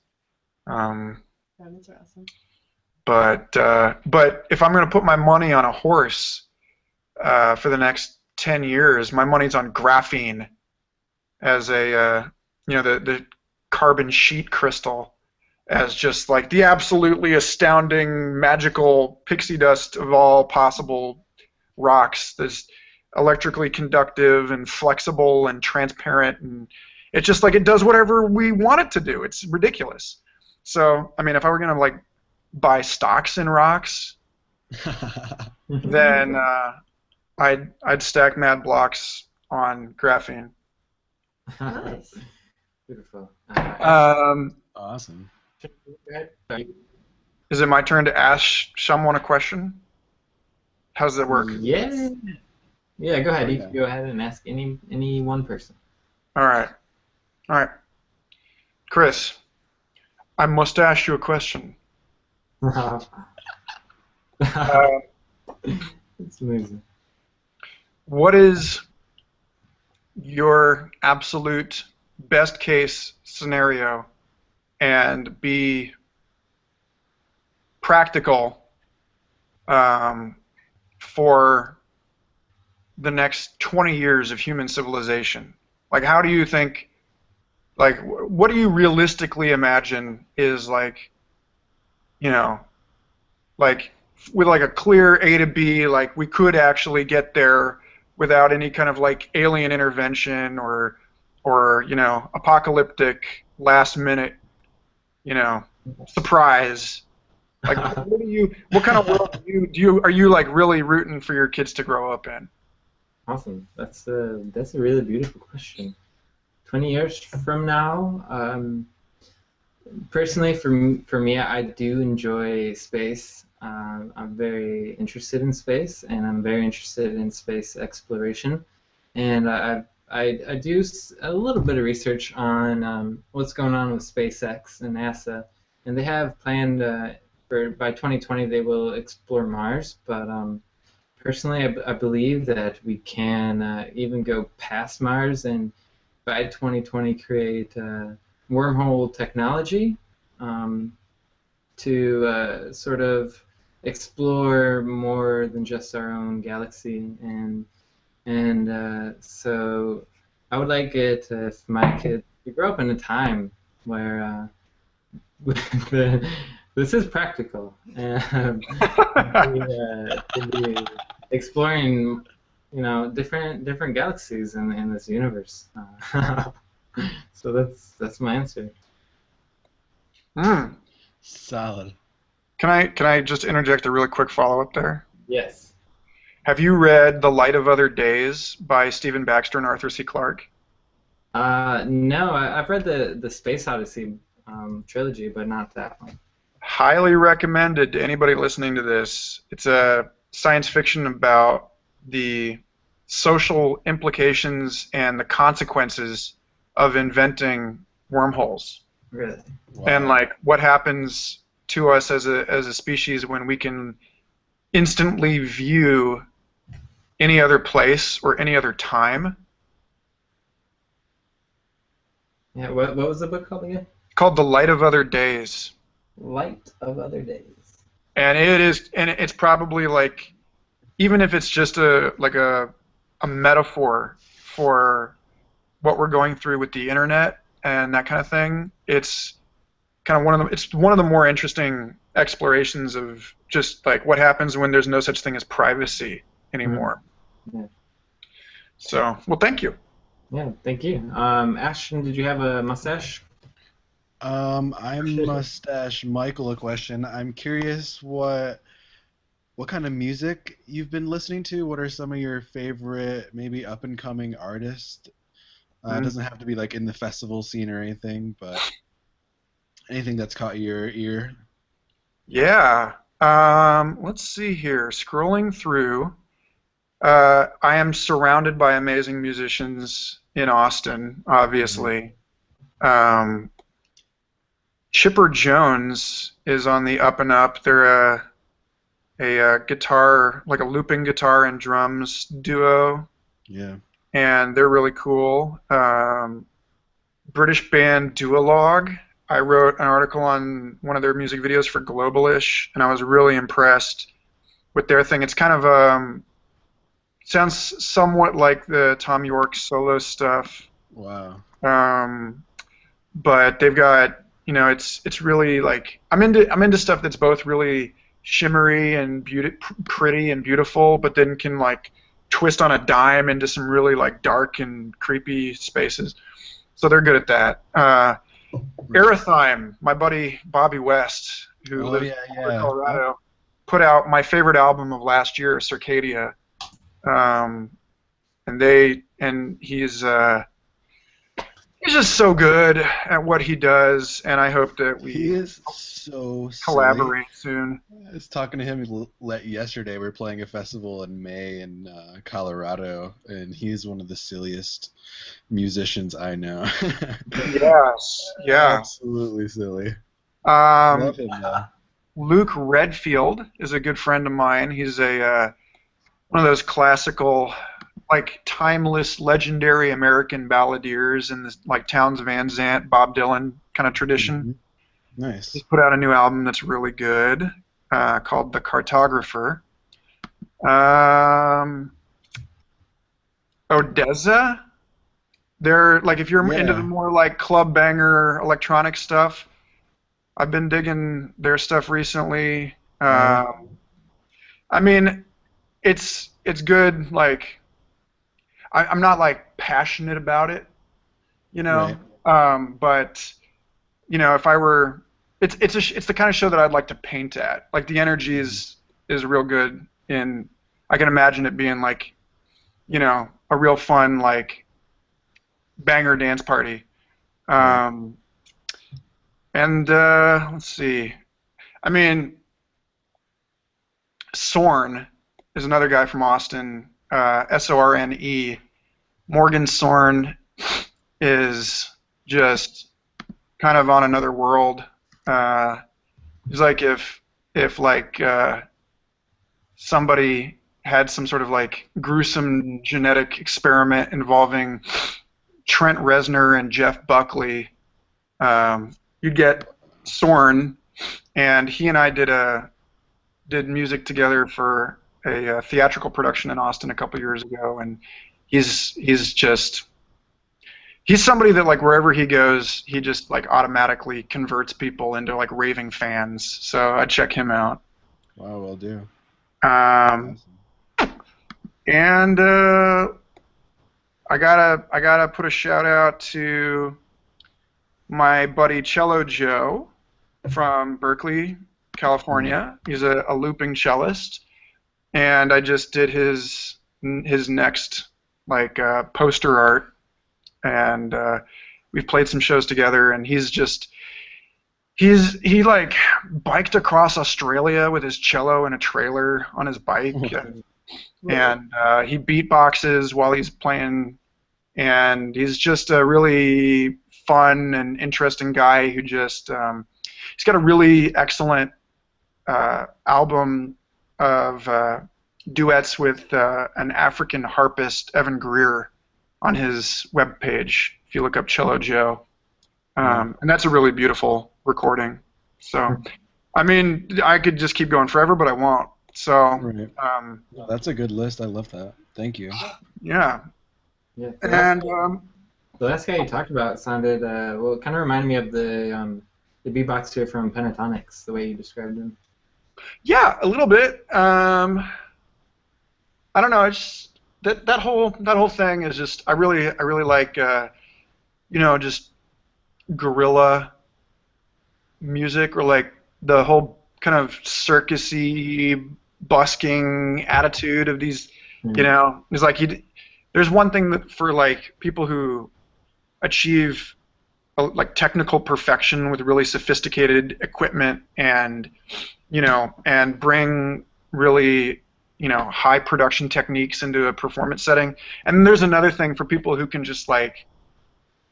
Garnets are awesome. But if I'm going to put my money on a horse for the next 10 years, my money's on graphene as the carbon sheet crystal, as just like the absolutely astounding, magical pixie dust of all possible rocks that's electrically conductive and flexible and transparent, and it's just like it does whatever we want it to do. It's ridiculous. So, I mean, if I were going to buy stocks in rocks, then I'd stack mad blocks on graphene. Nice. Beautiful. Awesome. Is it my turn to ask someone a question? How does that work? Yeah. Yeah, go ahead. Oh, You yeah. can go ahead and ask any one person. All right. All right. Chris, I must ask you a question. Uh, It's amazing. what is your absolute best case scenario and be practical for the next 20 years of human civilization? Like, how do you think, like, what do you realistically imagine is like, you know, like with like a clear A to B, like we could actually get there without any kind of like alien intervention or apocalyptic last minute, you know, surprise. Like, what kind of world are you like really rooting for your kids to grow up in? Awesome. That's a really beautiful question. 20 years from now, personally, for me, I do enjoy space. I'm very interested in space, and I'm very interested in space exploration. And I do a little bit of research on what's going on with SpaceX and NASA, and they have planned for by 2020 they will explore Mars. But personally, I believe that we can even go past Mars and by 2020 create wormhole technology um, to sort of explore more than just our own galaxy and so I would like it if my kids to grow up in a time where this is practical to be exploring different galaxies in this universe. So that's my answer. Hmm. Solid. Can I just interject a really quick follow-up there? Yes. Have you read The Light of Other Days by Stephen Baxter and Arthur C. Clarke? No, I've read the Space Odyssey trilogy, but not that one. Highly recommended to anybody listening to this. It's a science fiction about the social implications and the consequences of inventing wormholes. Really? And Wow. like what happens to us as a species when we can instantly view any other place or any other time. Yeah. What was the book called again? Called The Light of Other Days. Light of Other Days. And it's probably like, even if it's just a metaphor for what we're going through with the internet and that kind of thing, it's kind of one of the more interesting explorations of just like what happens when there's no such thing as privacy anymore. Yeah. So, well, thank you. Yeah. Thank you. Ashton, did you have a mustache? I must ask Michael a question. I'm curious what kind of music you've been listening to. What are some of your favorite, maybe up and coming artists? It doesn't have to be like in the festival scene or anything, but anything that's caught your ear. Yeah. Let's see here. Scrolling through, I am surrounded by amazing musicians in Austin, obviously. Chipper Jones is on the up and up. They're a guitar, like a looping guitar and drums duo, Yeah. and they're really cool. British band Duologue. I wrote an article on one of their music videos for Globalish, and I was really impressed with their thing. It's kind of sounds somewhat like the Tom York solo stuff, Wow. but they've got it's really like I'm into stuff that's both really shimmery and pretty and beautiful, but then can like twist on a dime into some really like dark and creepy spaces. So they're good at that. Erythime, my buddy Bobby West, who lives in Colorado, put out my favorite album of last year, Circadia, and he's he's just so good at what he does, and I hope that He we is so silly. collaborate soon. I was talking to him yesterday. We were playing a festival in May in Colorado, and he's one of the silliest musicians I know. Yes, yeah. Absolutely silly. Um, Love him though. Luke Redfield is a good friend of mine. He's a one of those classical, like timeless, legendary American balladeers in this like Townes Van Zandt, Bob Dylan kind of tradition. Hmm. Nice. He's put out a new album that's really good, called The Cartographer. Um, Odessa. They're like if you're into the Yeah. more like club banger electronic stuff. I've been digging their stuff recently. Right. I mean, it's good. Like I'm not like passionate about it, you know. Right. But you know, if I were, it's the kind of show that I'd like to paint at. Like the energy is real good, and I can imagine it being like, you know, a real fun like banger dance party. Right. Um, and let's see. I mean, Sorn is another guy from Austin. Sorne. Morgan Sorn is just kind of on another world. Uh, he's like if like somebody had some sort of like gruesome genetic experiment involving Trent Reznor and Jeff Buckley, you'd get Sorn, and he and I did music together for a theatrical production in Austin a couple years ago, and he's just he's somebody that like wherever he goes, he just like automatically converts people into like raving fans. So I'd check him out. Wow. Will do. Um, Awesome. and I gotta put a shout out to my buddy Cello Joe from Berkeley, California. He's a looping cellist, and I just did his next like poster art, and we've played some shows together. And he like biked across Australia with his cello in a trailer on his bike, and he beatboxes while he's playing, and he's just a really fun and interesting guy who just he's got a really excellent album of duets with an African harpist, Evan Greer, on his webpage. If you look up Cello Joe, and that's a really beautiful recording. So, I mean, I could just keep going forever, but I won't. So, Right. No, that's a good list. I love that. Thank you. yeah, Yeah. and The last guy you talked about sounded well. It kind of reminded me of the beatbox tour from Pentatonics, the way you described him. yeah, a little bit. I don't know. It's that whole thing is just I really like you know, just guerrilla music, or like the whole kind of circusy busking attitude of these. You know, it's like there's one thing that for like people who achieve like technical perfection with really sophisticated equipment, and you know, and bring really, you know, high production techniques into a performance setting. And then there's another thing for people who can just like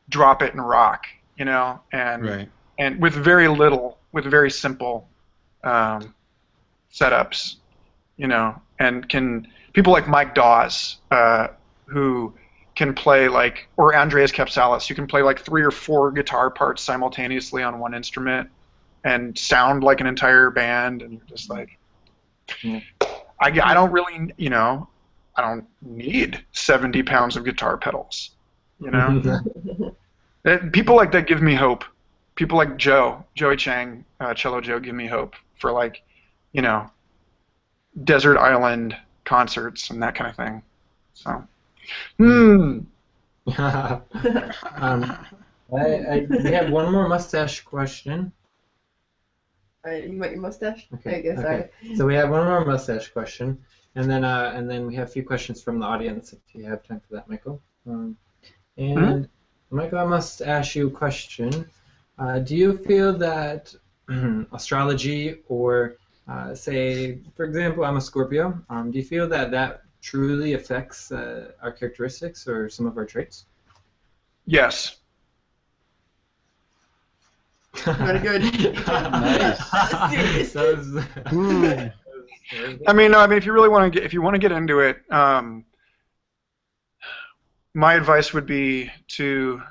drop it and rock, you know, Right. and with very little, with very simple setups, you know, and can people like Mike Dawes, who can play like, or Andreas Kapsalis, who can play like 3 or 4 guitar parts simultaneously on one instrument and sound like an entire band, and you're just like, I don't really, you know, I don't need 70 pounds of guitar pedals, you know. People like that give me hope. People like Joey Chang, Cello Joe, give me hope for like, you know, desert island concerts and that kind of thing. So, We have one more mustache question. You want your mustache? Okay. I guess. Okay. So we have one more mustache question, and then we have a few questions from the audience if you have time for that, Michael. And Michael, I must ask you a question. Do you feel that astrology, or say, for example, I'm a Scorpio, do you feel that that truly affects our characteristics or some of our traits? Yes. Very good. Nice. Serious. Boom. I mean, no, I mean, if you really want to get, if you want to get into it, my advice would be to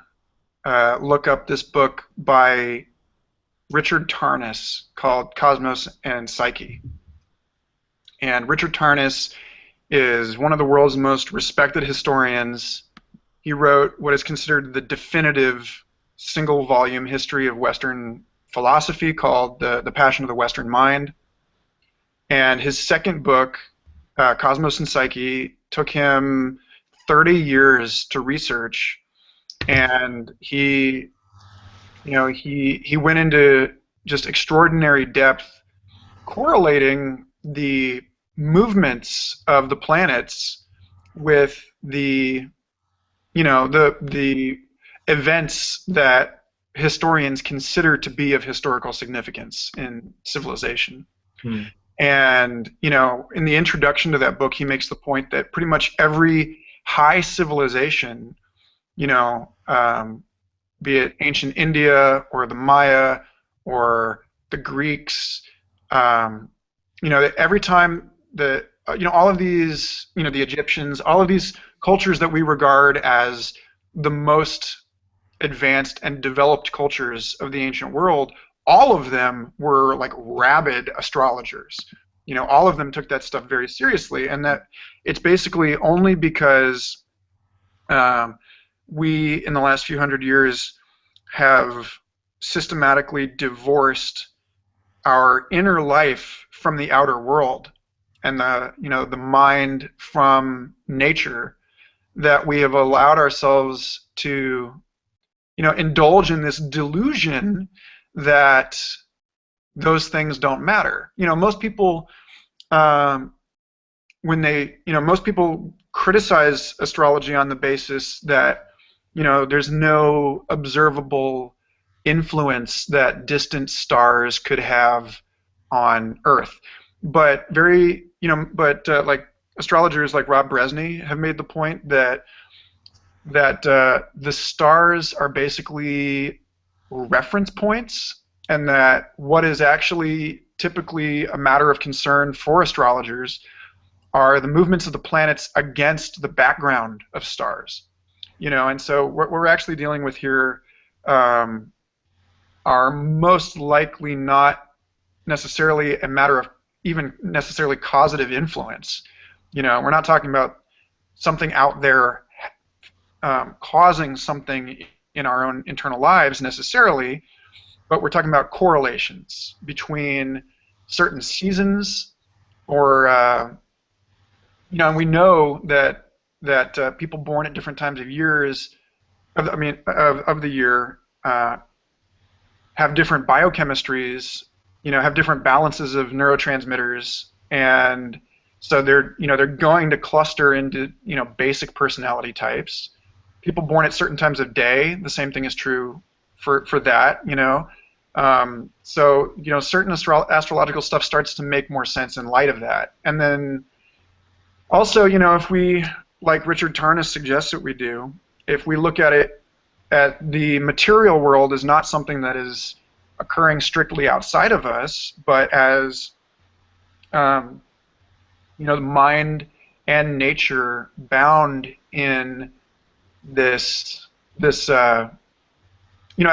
look up this book by Richard Tarnas called Cosmos and Psyche. And Richard Tarnas is one of the world's most respected historians. He wrote what is considered the definitive single-volume history of Western philosophy called The Passion of the Western Mind. And his second book, Cosmos and Psyche, took him 30 years to research, and he went into just extraordinary depth correlating the movements of the planets with the events that historians consider to be of historical significance in civilization. Hmm. And in the introduction to that book, he makes the point that pretty much every high civilization, be it ancient India or the Maya or the Greeks, every time all of these, the Egyptians, all of these cultures that we regard as the most advanced and developed cultures of the ancient world, all of them were like rabid astrologers. All of them took that stuff very seriously, and that it's basically only because we, in the last few hundred years, have systematically divorced our inner life from the outer world, and the mind from nature, that we have allowed ourselves to indulge in this delusion that those things don't matter. Most people, most people criticize astrology on the basis that there's no observable influence that distant stars could have on Earth, but like astrologers like Rob Bresney have made the point that the stars are basically reference points, and that what is actually typically a matter of concern for astrologers are the movements of the planets against the background of stars. And so what we're actually dealing with here are most likely not necessarily a matter of even necessarily causative influence. We're not talking about something out there causing something in our own internal lives necessarily, but we're talking about correlations between certain seasons, or and we know that people born at different times of years, of the year, have different biochemistries, have different balances of neurotransmitters, and so they're going to cluster into basic personality types. People born at certain times of day, the same thing is true for that. So certain astrological stuff starts to make more sense in light of that. And then also, if we, like Richard Tarnas suggests that we do, if we look at it at the material world as not something that is occurring strictly outside of us, but as the mind and nature bound in this as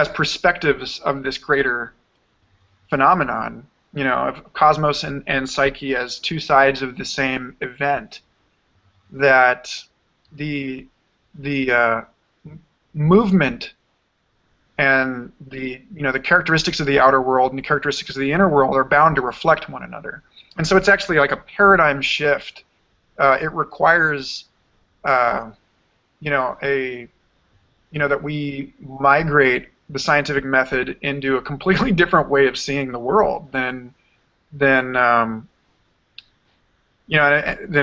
perspectives of this greater phenomenon, of cosmos and psyche as two sides of the same event, that the movement and the characteristics of the outer world and the characteristics of the inner world are bound to reflect one another. And so it's actually like a paradigm shift. It requires that we migrate the scientific method into a completely different way of seeing the world than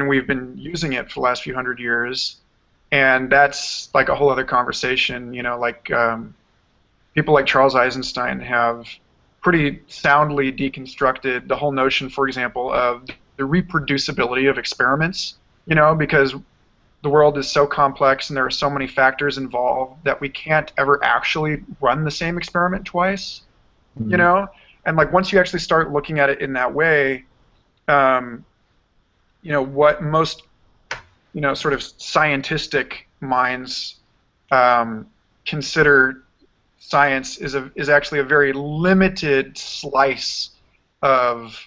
we've been using it for the last few hundred years. and that's like a whole other conversation. Like people like Charles Eisenstein have pretty soundly deconstructed the whole notion, for example, of the reproducibility of experiments. Because the world is so complex and there are so many factors involved that we can't ever actually run the same experiment twice. Mhm. And like once you actually start looking at it in that way, what most sort of scientistic minds consider science is actually a very limited slice of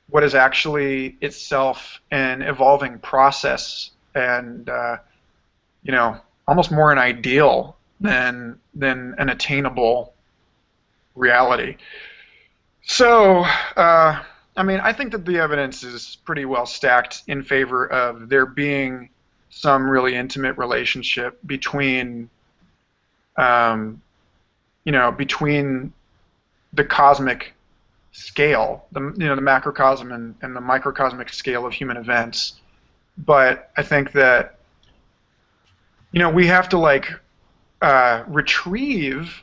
what is actually itself an evolving process, and almost more an ideal than an attainable reality. So, I mean, I think that the evidence is pretty well stacked in favor of there being some really intimate relationship between, between the cosmic scale, the macrocosm and the microcosmic scale of human events. But I think that we have to like retrieve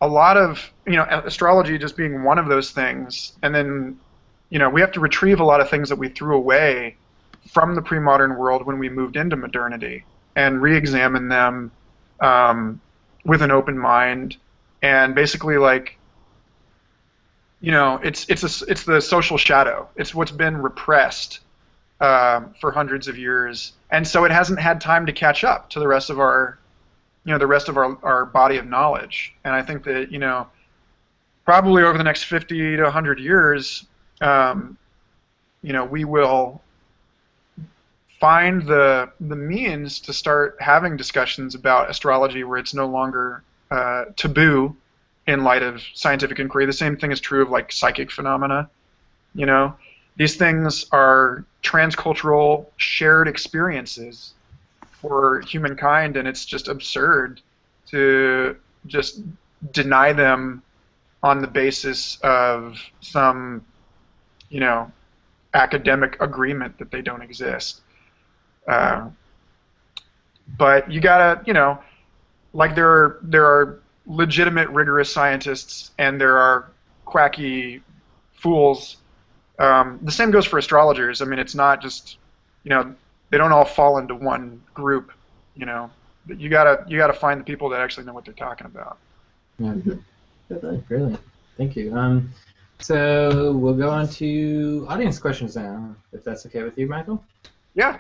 a lot of astrology just being one of those things, and then we have to retrieve a lot of things that we threw away from the pre-modern world when we moved into modernity, and re-examine them with an open mind, and basically like it's the social shadow. It's what's been repressed for hundreds of years, and so it hasn't had time to catch up to the rest of our body of knowledge. And I think that probably over the next 50 to 100 years, we will find the means to start having discussions about astrology where it's no longer taboo in light of scientific inquiry. The same thing is true of like psychic phenomena. These things are transcultural shared experiences for humankind, and it's just absurd to just deny them on the basis of some academic agreement that they don't exist. But you gotta like there are legitimate rigorous scientists and there are quacky fools. The same goes for astrologers. I mean, it's not just they don't all fall into one group. You gotta find the people that actually know what they're talking about. Yeah. Really. Thank you. So we'll go on to audience questions now, if that's okay with you, Michael. Yeah.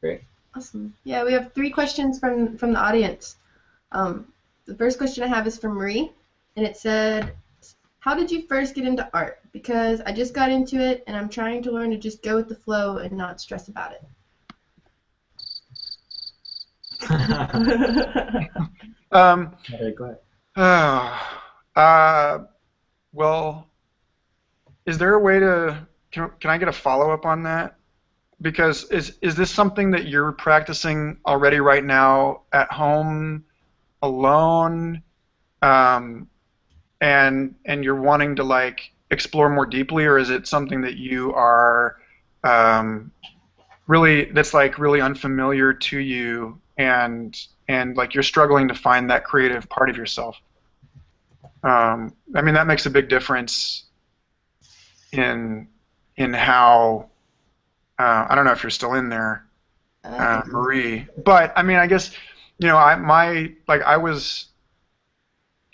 Great. Awesome. Yeah, we have 3 questions from the audience. The first question I have is from Marie, and it said, how did you first get into art? Because I just got into it, and I'm trying to learn to just go with the flow and not stress about it. Okay, go ahead. Well, is there a way to can I get a follow-up on that? Because is this something that you're practicing already right now at home, alone, and you're wanting to like explore more deeply, or is it something that you are that's like really unfamiliar to you, and like you're struggling to find that creative part of yourself? I mean, that makes a big difference in how I don't know if you're still in there, Marie, but I mean, I guess I was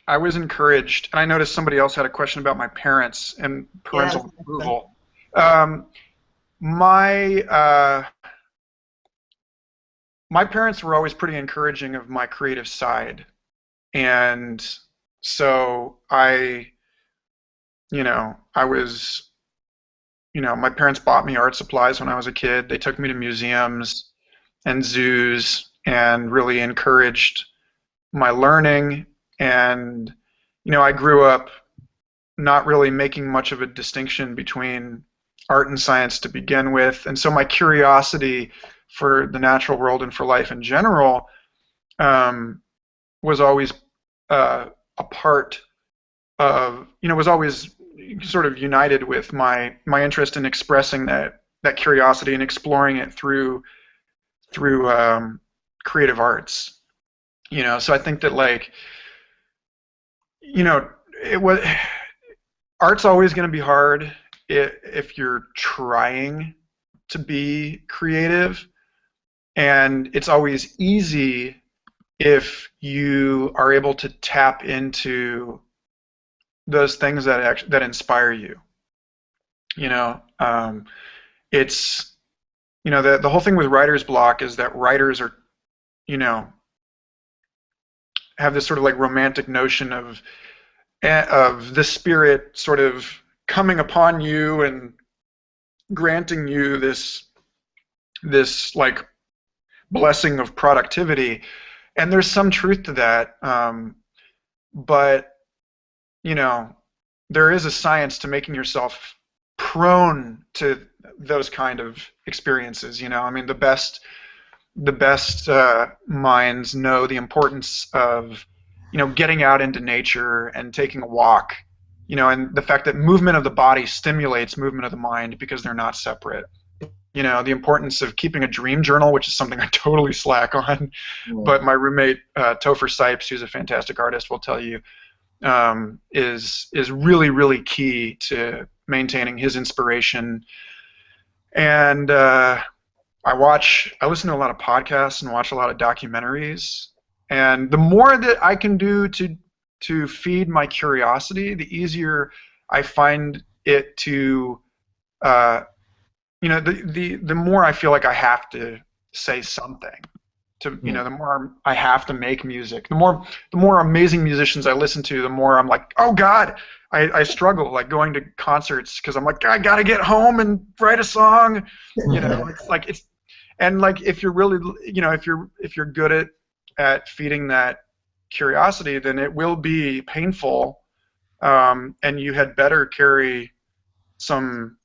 encouraged, and I noticed somebody else had a question about my parents and parental approval. My parents were always pretty encouraging of my creative side, and so I was, my parents bought me art supplies when I was a kid. They took me to museums and zoos and really encouraged my learning. And I grew up not really making much of a distinction between art and science to begin with, and so my curiosity for the natural world and for life in general was always a part of, was always sort of united with my interest in expressing that curiosity and exploring it through creative arts. So I think that like, it was art's always going to be hard if you're trying to be creative, and it's always easy if you are able to tap into those things that inspire you. It's the whole thing with writer's block is that writers are you know have this sort of like romantic notion of the spirit sort of coming upon you and granting you this like blessing of productivity, and there's some truth to that, but there is a science to making yourself prone to those kind of experiences. I mean, the best minds know the importance of getting out into nature and taking a walk, and the fact that movement of the body stimulates movement of the mind because they're not separate. The importance of keeping a dream journal, which is something I totally slack on, but my roommate Topher Sipes, who's a fantastic artist, will tell you is really, really key to maintaining his inspiration. And I listen to a lot of podcasts and watch a lot of documentaries. And the more that I can do to feed my curiosity, the easier I find it to, the more I feel like I have to say something. The more I have to make music, the more amazing musicians I listen to, the more I'm like, oh God, I struggle like going to concerts because I'm like, I gotta get home and write a song. It's like and like if you're really, if you're good at feeding that curiosity, then it will be painful, and you had better carry some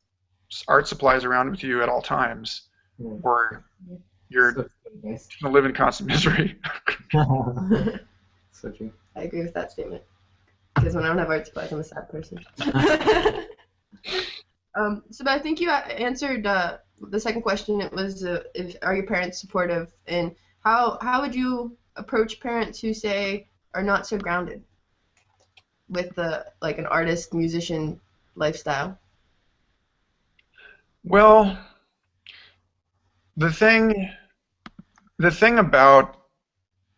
art supplies around with you at all times, or you're going to live in constant misery. So true. I agree with that statement. Because when I don't have art supplies, I'm a sad person. So, but I think you answered the second question. It was, are your parents supportive? And how would you approach parents who say are not so grounded with like an artist, musician lifestyle? Well, the thing about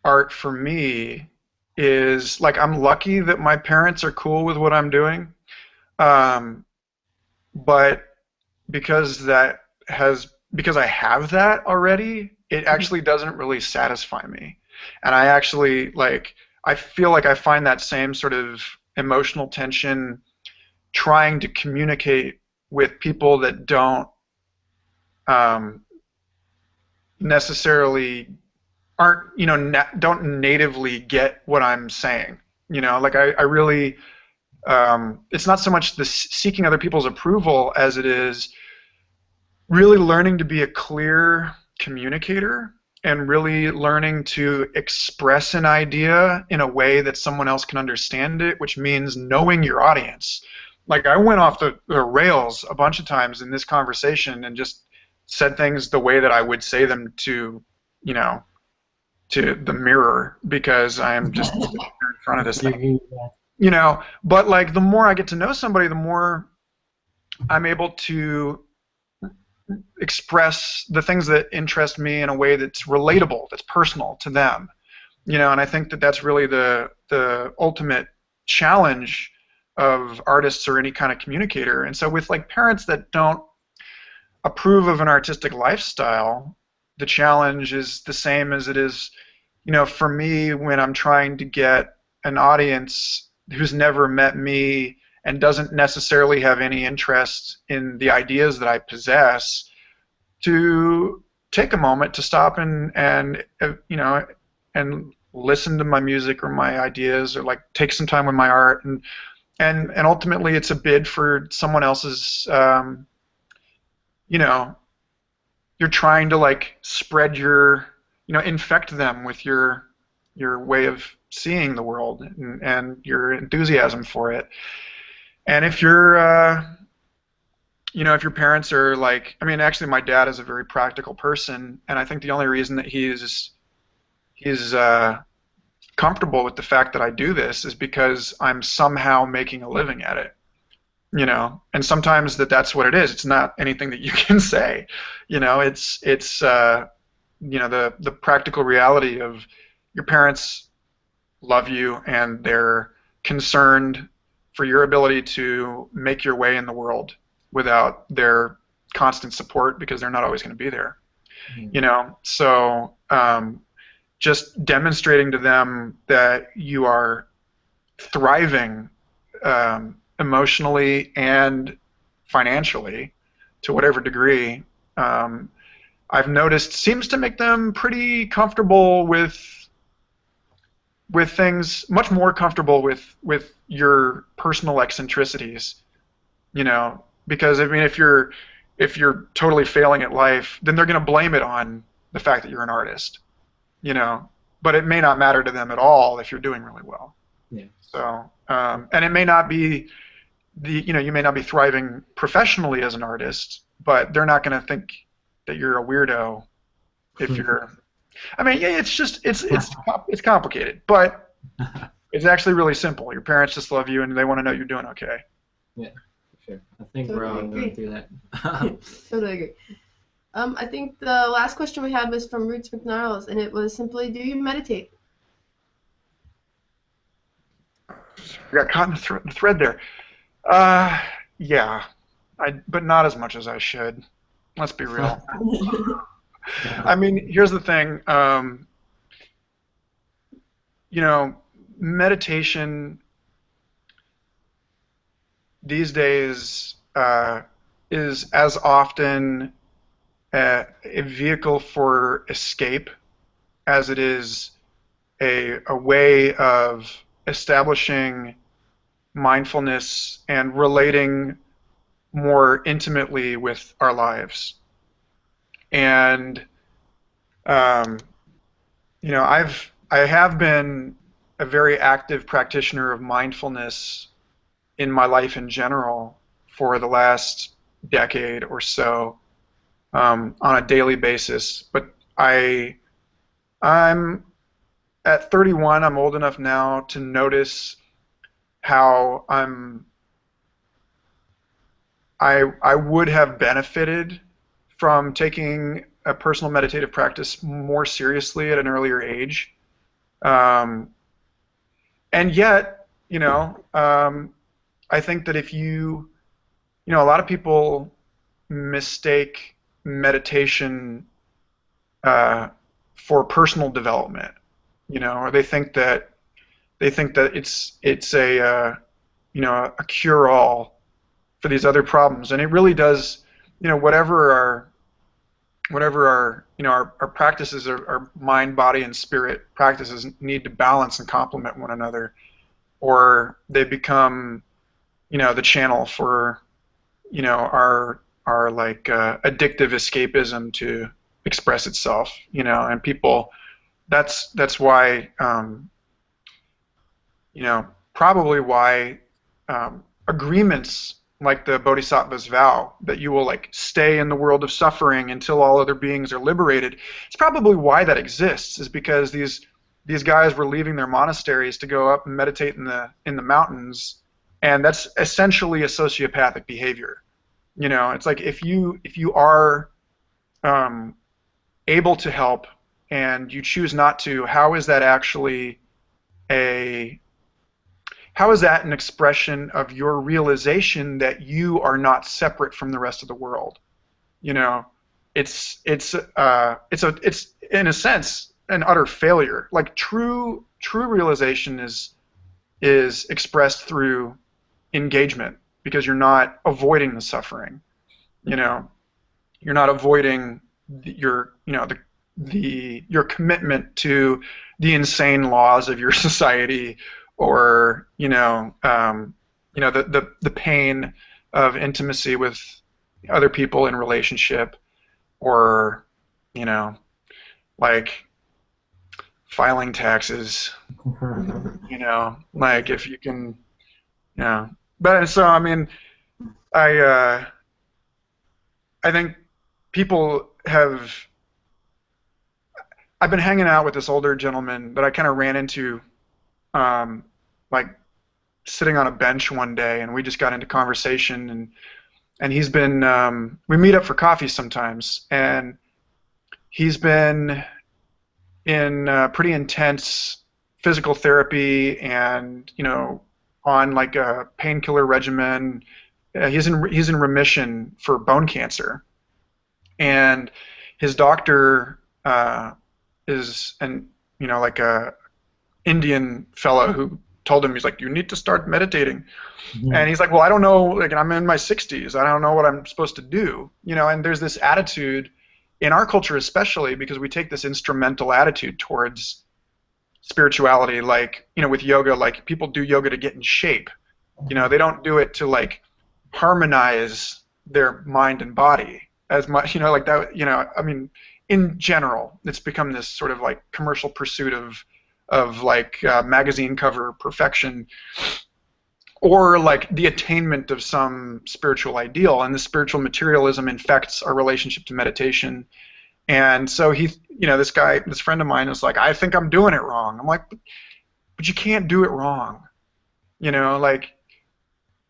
art for me is like I'm lucky that my parents are cool with what I'm doing, but because I have that already, it actually doesn't really satisfy me, and I actually I feel like I find that same sort of emotional tension trying to communicate with people that don't necessarily don't natively get what I'm saying. I really it's not so much the seeking other people's approval as it is really learning to be a clear communicator and really learning to express an idea in a way that someone else can understand it, which means knowing your audience. Like I went off the rails a bunch of times in this conversation and just said things the way that I would say them to the mirror because I'm just in front of this thing. But like the more I get to know somebody, the more I'm able to express the things that interest me in a way that's relatable, that's personal to them. And I think that that's really the ultimate challenge of artists or any kind of communicator. And so with like parents that don't approve of an artistic lifestyle, the challenge is the same as it is, for me when I'm trying to get an audience who's never met me and doesn't necessarily have any interest in the ideas that I possess, to take a moment to stop and listen to my music or my ideas, or like take some time with my art, and ultimately it's a bid for someone else's. You're trying to like spread your, infect them with your way of seeing the world and your enthusiasm for it. And if you're, if your parents are like, I mean, actually my dad is a very practical person, and I think the only reason that he's he's comfortable with the fact that I do this is because I'm somehow making a living at it. And sometimes that's what it is. It's not anything that you can say. It's the practical reality of your parents love you and they're concerned for your ability to make your way in the world without their constant support, because they're not always going to be there. So just demonstrating to them that you are thriving emotionally and financially to whatever degree, I've noticed seems to make them pretty comfortable with things, much more comfortable with your personal eccentricities, because I mean, if you're totally failing at life, then they're going to blame it on the fact that you're an artist, but it may not matter to them at all if you're doing really well. Yeah. So, and it may not be you may not be thriving professionally as an artist, but they're not going to think that you're a weirdo if you're. I mean, yeah, it's complicated, but it's actually really simple. Your parents just love you, and they want to know you're doing okay. Yeah, for sure. I think we're all going through that. Totally agree. I think the last question we had was from Roots McNarls, and it was simply, do you meditate? I got caught in the thread there. Yeah, but not as much as I should. Let's be real. I mean, here's the thing. Meditation these days is as often a vehicle for escape as it is a way of establishing mindfulness and relating more intimately with our lives. And I have been a very active practitioner of mindfulness in my life in general for the last decade or so, on a daily basis. But I'm at 31. I'm old enough now to notice how I would have benefited from taking a personal meditative practice more seriously at an earlier age. And yet, I think that if a lot of people mistake meditation for personal development, or they think that it's a cure-all for these other problems, and it really does. Whatever our practices, our mind, body, and spirit practices need to balance and complement one another, or they become the channel for our addictive escapism to express itself, and people. That's why probably why agreements like the Bodhisattva's vow that you will stay in the world of suffering until all other beings are liberated. It's probably why that exists, is because these guys were leaving their monasteries to go up and meditate in the mountains, and that's essentially a sociopathic behavior. It's like if you are able to help and you choose not to, how is that an expression of your realization that you are not separate from the rest of the world? It's in a sense an utter failure. Like true realization is expressed through engagement, because you're not avoiding the suffering. You're not avoiding your commitment to the insane laws of your society, or the pain of intimacy with other people in relationship, or filing taxes. If you can, But so I mean, I think people have. I've been hanging out with this older gentleman that I kind of ran into, like sitting on a bench one day, and we just got into conversation, and he's been we meet up for coffee sometimes, and he's been in pretty intense physical therapy, and on like a painkiller regimen. He's in remission for bone cancer, and his doctor is like a Indian fellow who told him, he's like, you need to start meditating. And he's like, well, I don't know, like I'm in my 60s, I don't know what I'm supposed to do, and there's this attitude in our culture, especially because we take this instrumental attitude towards spirituality, like with yoga, like people do yoga to get in shape, they don't do it to like harmonize their mind and body as much, like that, I mean, in general, it's become this sort of like commercial pursuit of like magazine cover perfection, or like the attainment of some spiritual ideal, and the spiritual materialism infects our relationship to meditation. And so this friend of mine is like, I think I'm doing it wrong. I'm like, but you can't do it wrong. Like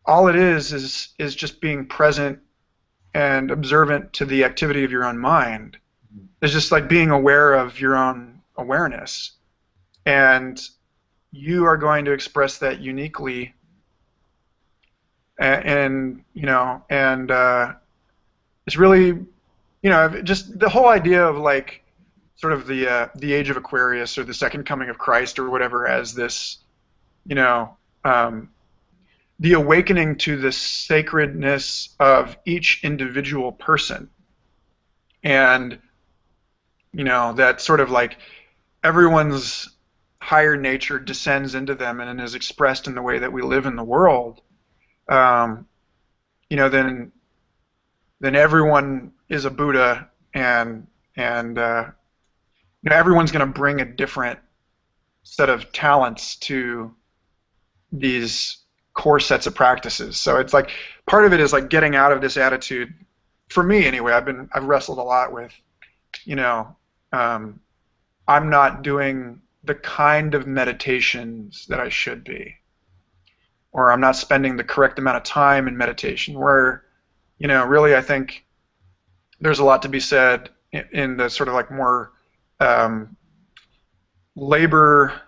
all it is just being present and observant to the activity of your own mind. It's just like being aware of your own awareness. And you are going to express that uniquely, and it's really, just the whole idea of like sort of the age of Aquarius, or the second coming of Christ, or whatever, as this, the awakening to the sacredness of each individual person, and that sort of like everyone's higher nature descends into them and is expressed in the way that we live in the world, then everyone is a Buddha, and everyone's going to bring a different set of talents to these core sets of practices. So it's like part of it is like getting out of this attitude. For me, anyway, I've wrestled a lot with, I'm not doing the kind of meditations that I should be, or I'm not spending the correct amount of time in meditation, where, really I think there's a lot to be said in the sort of like more labor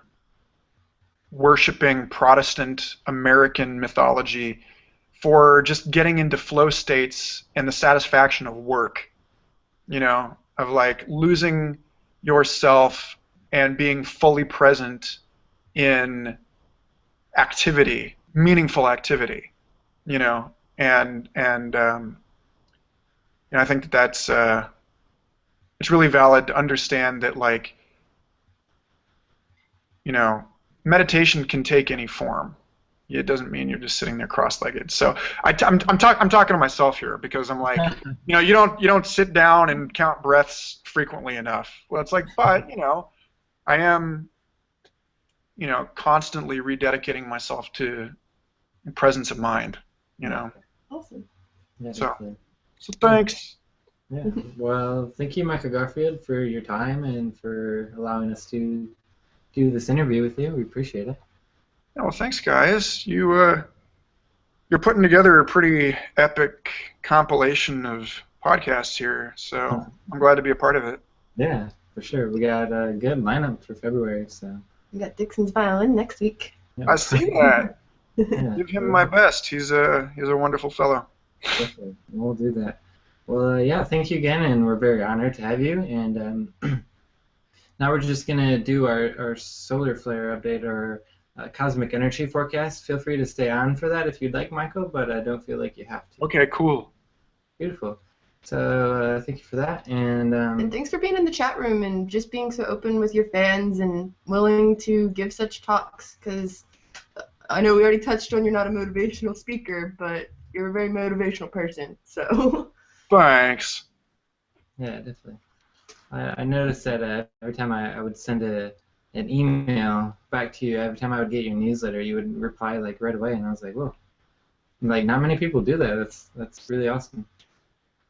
worshipping Protestant American mythology for just getting into flow states and the satisfaction of work, of like losing yourself and being fully present in activity, meaningful activity, and I think that's it's really valid to understand that, like, meditation can take any form. It doesn't mean you're just sitting there cross-legged. So I'm talking to myself here, because I'm like, you don't sit down and count breaths frequently enough. Well, it's like, but I am, constantly rededicating myself to presence of mind. Awesome. Yeah, So definitely. thanks. Yeah. Well, thank you, Michael Garfield, for your time and for allowing us to do this interview with you. We appreciate it. Yeah, well, thanks, guys. You're putting together a pretty epic compilation of podcasts here, so I'm glad to be a part of it. Yeah, for sure. We got a good lineup for February, so. We got Dixon's violin next week. Yeah. I see that. Yeah, Give him my best. He's a wonderful fellow. definitely. We'll do that. Well, yeah, thank you again, and we're very honored to have you. And now we're just going to do our solar flare update, or cosmic energy forecast. Feel free to stay on for that if you'd like, Michael, but I don't feel like you have to. Okay, cool. Beautiful. So thank you for that. And thanks for being in the chat room and just being so open with your fans and willing to give such talks, because I know we already touched on you're not a motivational speaker, but you're a very motivational person, so. Thanks. Yeah, definitely. I noticed that every time I would send an email back to you, every time I would get your newsletter, you would reply like right away, and I was like, whoa. Like, not many people do that. That's really awesome.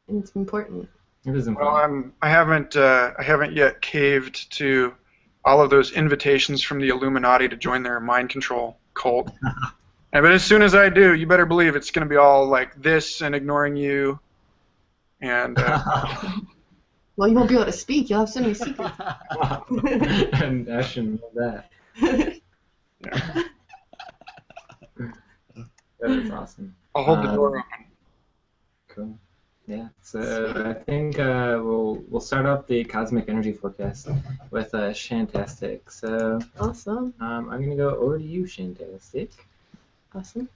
And it's important. It is Well, important. I haven't yet caved to all of those invitations from the Illuminati to join their mind control cult. But as soon as I do, you better believe it's going to be all like this and ignoring you. And Well, you won't be able to speak. You'll have so many secrets. And I shouldn't know that. yeah, That is awesome. I'll hold the door open. Cool. Yeah. So I think we'll start off the cosmic energy forecast with Shantastic. So Awesome. I'm gonna go over to you, Shantastic. Awesome.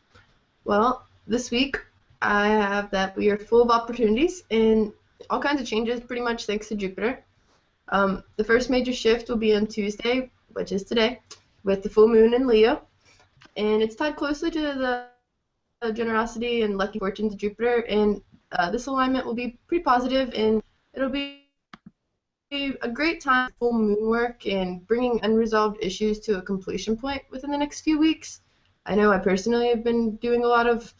Well, this week I have that we are full of opportunities and all kinds of changes, pretty much thanks to Jupiter. The first major shift will be on Tuesday, which is today, with the full moon in Leo, and it's tied closely to the generosity and lucky fortunes of Jupiter. And this alignment will be pretty positive, and it'll be a great time for full moon work and bringing unresolved issues to a completion point within the next few weeks. I know I personally have been doing a lot of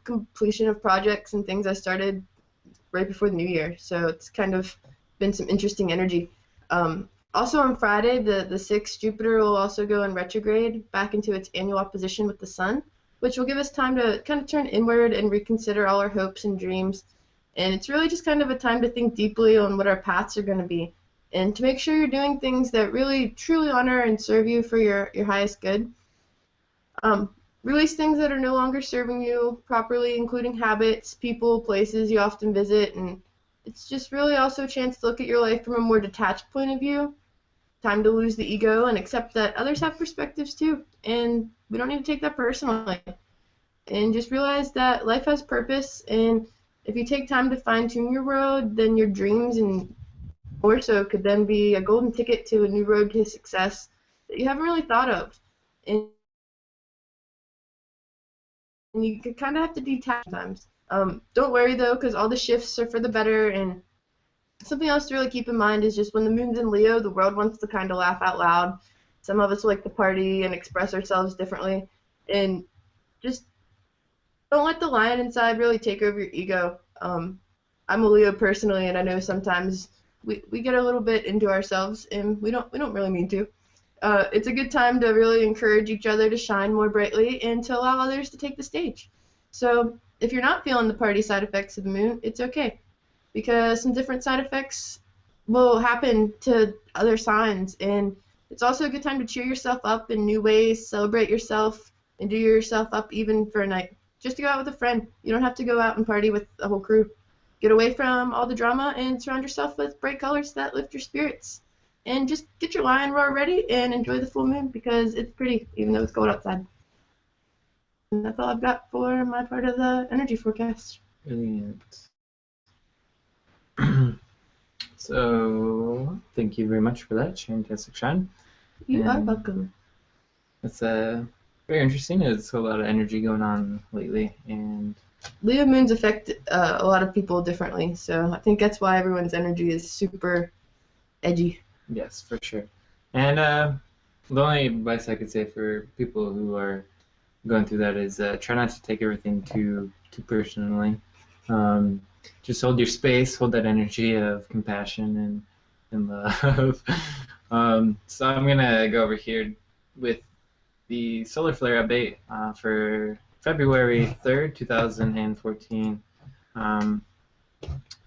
completion of projects and things I started right before the new year, so it's kind of been some interesting energy. Also on Friday, the 6th, Jupiter will also go in retrograde back into its annual opposition with the Sun, which will give us time to kind of turn inward and reconsider all our hopes and dreams. And it's really just kind of a time to think deeply on what our paths are going to be and to make sure you're doing things that really truly honor and serve you for your highest good. Release things that are no longer serving you properly, including habits, people, places you often visit, and it's just really also a chance to look at your life from a more detached point of view. Time to lose the ego and accept that others have perspectives too, and we don't need to take that personally. And just realize that life has purpose, and if you take time to fine-tune your road, then your dreams and more so could then be a golden ticket to a new road to success that you haven't really thought of. And you kind of have to detach sometimes. Don't worry though, because all the shifts are for the better. And something else to really keep in mind is just when the moon's in Leo, the world wants to kind of laugh out loud. Some of us like to party and express ourselves differently, and just don't let the lion inside really take over your ego. I'm a Leo personally, and I know sometimes we get a little bit into ourselves, and we don't really mean to. It's a good time to really encourage each other to shine more brightly and to allow others to take the stage. So if you're not feeling the party side effects of the moon, it's okay, because some different side effects will happen to other signs, and it's also a good time to cheer yourself up in new ways, celebrate yourself, and do yourself up even for a night. Just to go out with a friend. You don't have to go out and party with a whole crew. Get away from all the drama and surround yourself with bright colors that lift your spirits. And just get your lion roar ready and enjoy the full moon because it's pretty, even though it's cold outside. And that's all I've got for my part of the energy forecast. Brilliant. So thank you very much for that, Shantastic Shine. You are And welcome. It's very interesting. There's a lot of energy going on lately, and Leo moons affect a lot of people differently, so I think that's why everyone's energy is super edgy. yes, for sure. And the only advice I could say for people who are going through that is try not to take everything too personally. Just hold your space, hold that energy of compassion and love. So I'm gonna go over here with the solar flare update for February 3rd, 2014.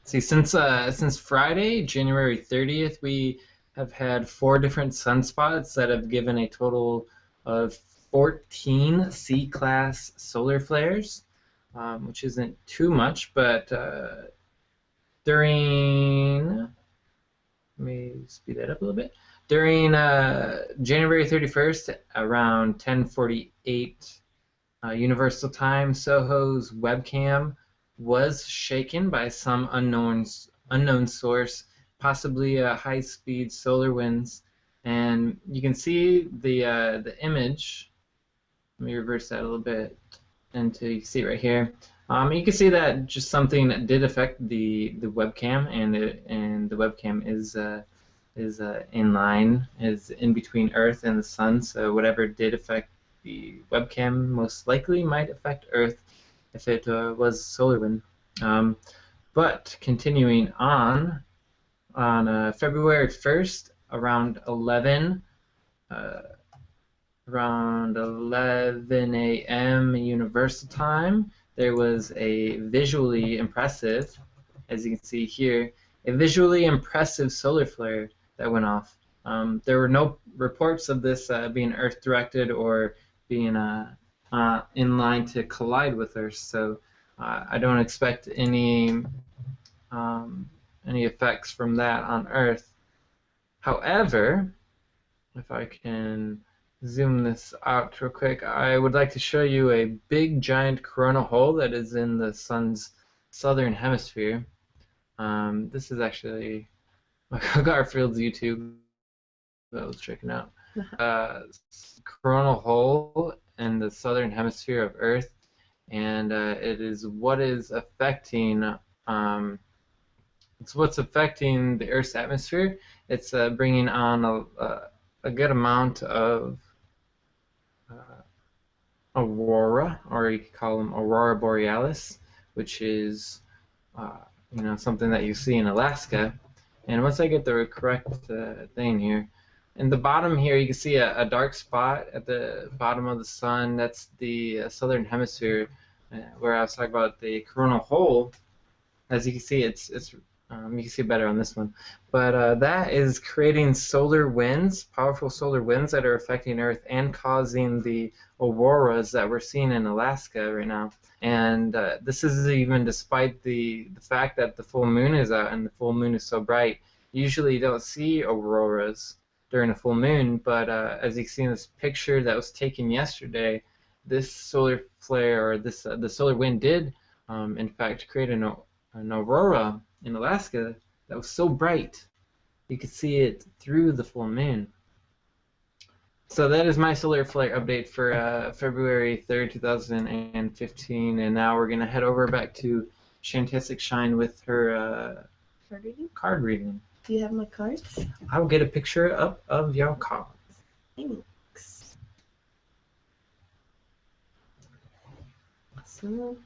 Since Friday, January 30th, we have had 4 different sunspots that have given a total of 14 C-class solar flares, which isn't too much, but during, let me speed that up a little bit. During January 31st, around 10:48 Universal Time, Soho's webcam was shaken by some unknown source, possibly high-speed solar winds, and you can see the image. Let me reverse that a little bit until you can see it right here. You can see that just something that did affect the webcam, and the webcam is in line, is in between Earth and the Sun. So whatever did affect the webcam most likely might affect Earth if it was solar wind. But continuing on February 1st, around 11 a.m. Universal Time, there was a visually impressive, as you can see here, a visually impressive solar flare that went off. There were no reports of this being Earth-directed or being in line to collide with Earth, so I don't expect any effects from that on Earth. However, if I can zoom this out real quick, I would like to show you a big giant coronal hole that is in the sun's southern hemisphere. This is actually Garfield's YouTube that I was checking out. Coronal hole in the southern hemisphere of Earth, and it is what is affecting it's what's affecting the Earth's atmosphere. It's bringing on a good amount of aurora, or you could call them aurora borealis, which is something that you see in Alaska. And once I get the correct thing here, in the bottom here you can see a dark spot at the bottom of the sun. That's the southern hemisphere, where I was talking about the coronal hole. As you can see, you can see it better on this one. But that is creating solar winds, powerful solar winds that are affecting Earth and causing the auroras that we're seeing in Alaska right now. And this is even despite the fact that the full moon is out and the full moon is so bright. Usually you don't see auroras during a full moon, but as you can see in this picture that was taken yesterday, this solar flare, or the solar wind did in fact create an aurora in Alaska that was so bright you could see it through the full moon. So that is my solar flare update for February 3rd, 2015, and now we're going to head over back to Shantastic Shine with her card reading. Do you have my cards? I'll get a picture up of your cards. Thanks. So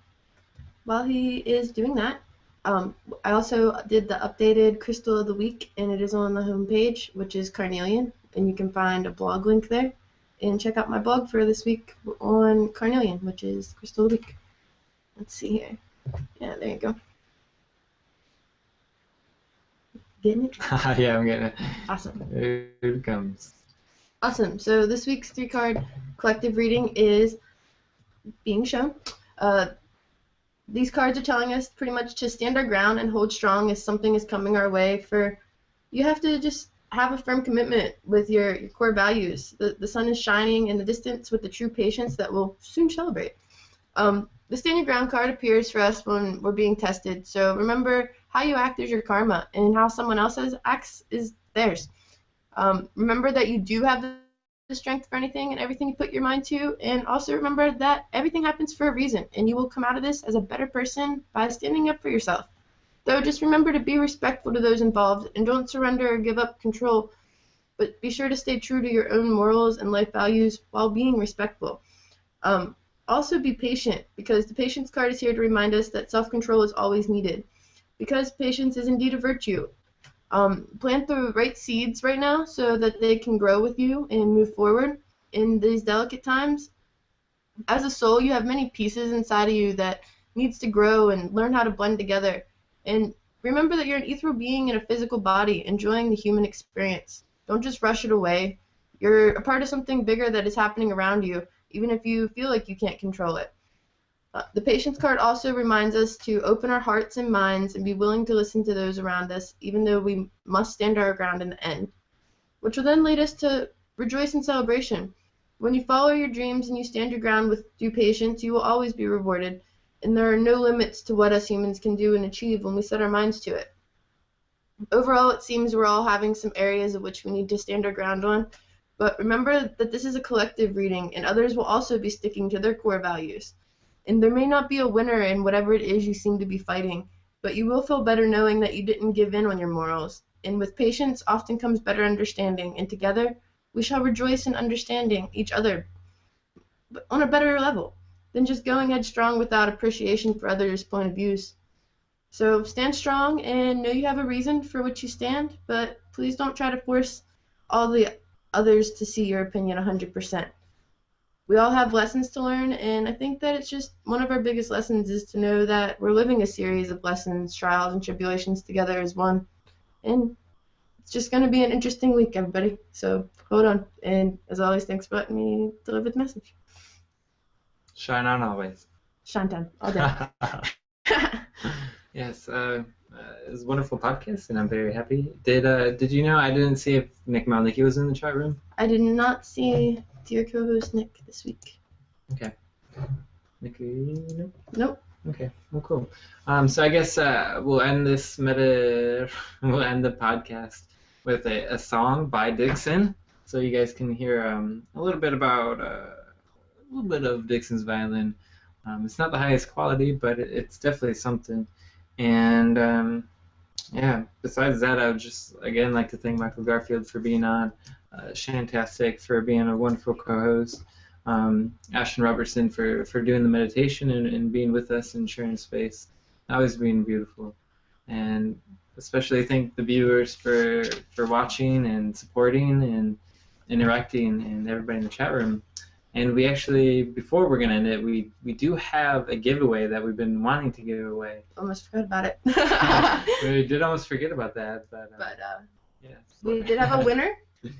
while he is doing that, I also did the updated Crystal of the Week, and it is on the home page, which is Carnelian, and you can find a blog link there. And check out my blog for this week on Carnelian, which is Crystal of the Week. Let's see here. Yeah, there you go. Getting it? Yeah, I'm getting it. Awesome. Here it comes. Awesome. So this week's 3-card collective reading is being shown. These cards are telling us pretty much to stand our ground and hold strong as something is coming our way. You have to just have a firm commitment with your core values. The sun is shining in the distance with the true patience that we'll soon celebrate. The stand your ground card appears for us when we're being tested. So remember, how you act is your karma, and how someone else acts is theirs. Remember that you do have the strength for anything and everything you put your mind to, and also remember that everything happens for a reason, and you will come out of this as a better person by standing up for yourself. Though just remember to be respectful to those involved, and don't surrender or give up control, but be sure to stay true to your own morals and life values while being respectful. Also be patient, because the patience card is here to remind us that self-control is always needed, because patience is indeed a virtue. Plant the right seeds right now so that they can grow with you and move forward in these delicate times. As a soul, you have many pieces inside of you that needs to grow and learn how to blend together. And remember that you're an ethereal being in a physical body, enjoying the human experience. Don't just rush it away. You're a part of something bigger that is happening around you, even if you feel like you can't control it. The patience card also reminds us to open our hearts and minds and be willing to listen to those around us, even though we must stand our ground in the end, which will then lead us to rejoice in celebration. When you follow your dreams and you stand your ground with due patience, you will always be rewarded, and there are no limits to what us humans can do and achieve when we set our minds to it. Overall, it seems we're all having some areas of which we need to stand our ground on, but remember that this is a collective reading, and others will also be sticking to their core values. And there may not be a winner in whatever it is you seem to be fighting, but you will feel better knowing that you didn't give in on your morals. And with patience often comes better understanding, and together we shall rejoice in understanding each other, but on a better level than just going headstrong without appreciation for others' point of views. So stand strong and know you have a reason for which you stand, but please don't try to force all the others to see your opinion 100%. We all have lessons to learn, and I think that it's just one of our biggest lessons is to know that we're living a series of lessons, trials, and tribulations together as one. And it's just going to be an interesting week, everybody. So hold on. And as always, thanks for letting me deliver the message. Shine on always. Shine time, all day. Yes, it was a wonderful podcast, and I'm very happy. Did you know I didn't see if Nick Malnicki was in the chat room? I did not see dear co-host Nick this week. Okay. Nicky, no? Nope. Okay, well, cool. So I guess we'll end we'll end the podcast with a song by Dixon, so you guys can hear a little bit of Dixon's violin. It's not the highest quality, but it's definitely something. And yeah, besides that, I would just again like to thank Michael Garfield for being on, Shantastic for being a wonderful co-host, Ashton Robertson for doing the meditation and being with us and sharing space, always being beautiful, and especially thank the viewers for watching and supporting and interacting and everybody in the chat room. And we actually, before we're going to end it, we do have a giveaway that we've been wanting to give away. Almost forgot about it. We did almost forget about that, but yeah. We did have a winner,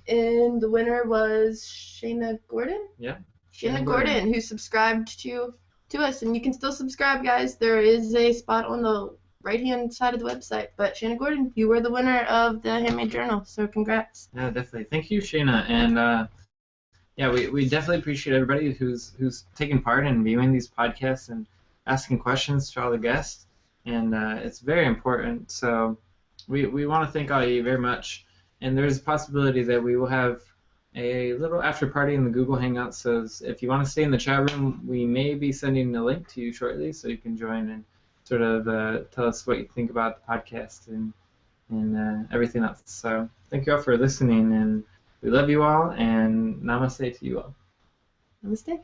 and the winner was Shayna Gordon. Yeah. Shayna Gordon, who subscribed to us, and you can still subscribe, guys. There is a spot on the right-hand side of the website. But Shayna Gordon, you were the winner of the Handmade Journal, so congrats. Yeah, definitely. Thank you, Shayna, and yeah, we definitely appreciate everybody who's taking part in viewing these podcasts and asking questions to all the guests, and it's very important. So we want to thank all of you very much. And there's a possibility that we will have a little after party in the Google Hangouts. So if you want to stay in the chat room, we may be sending a link to you shortly, so you can join and sort of tell us what you think about the podcast and everything else. So thank you all for listening, and we love you all, and namaste to you all. Namaste.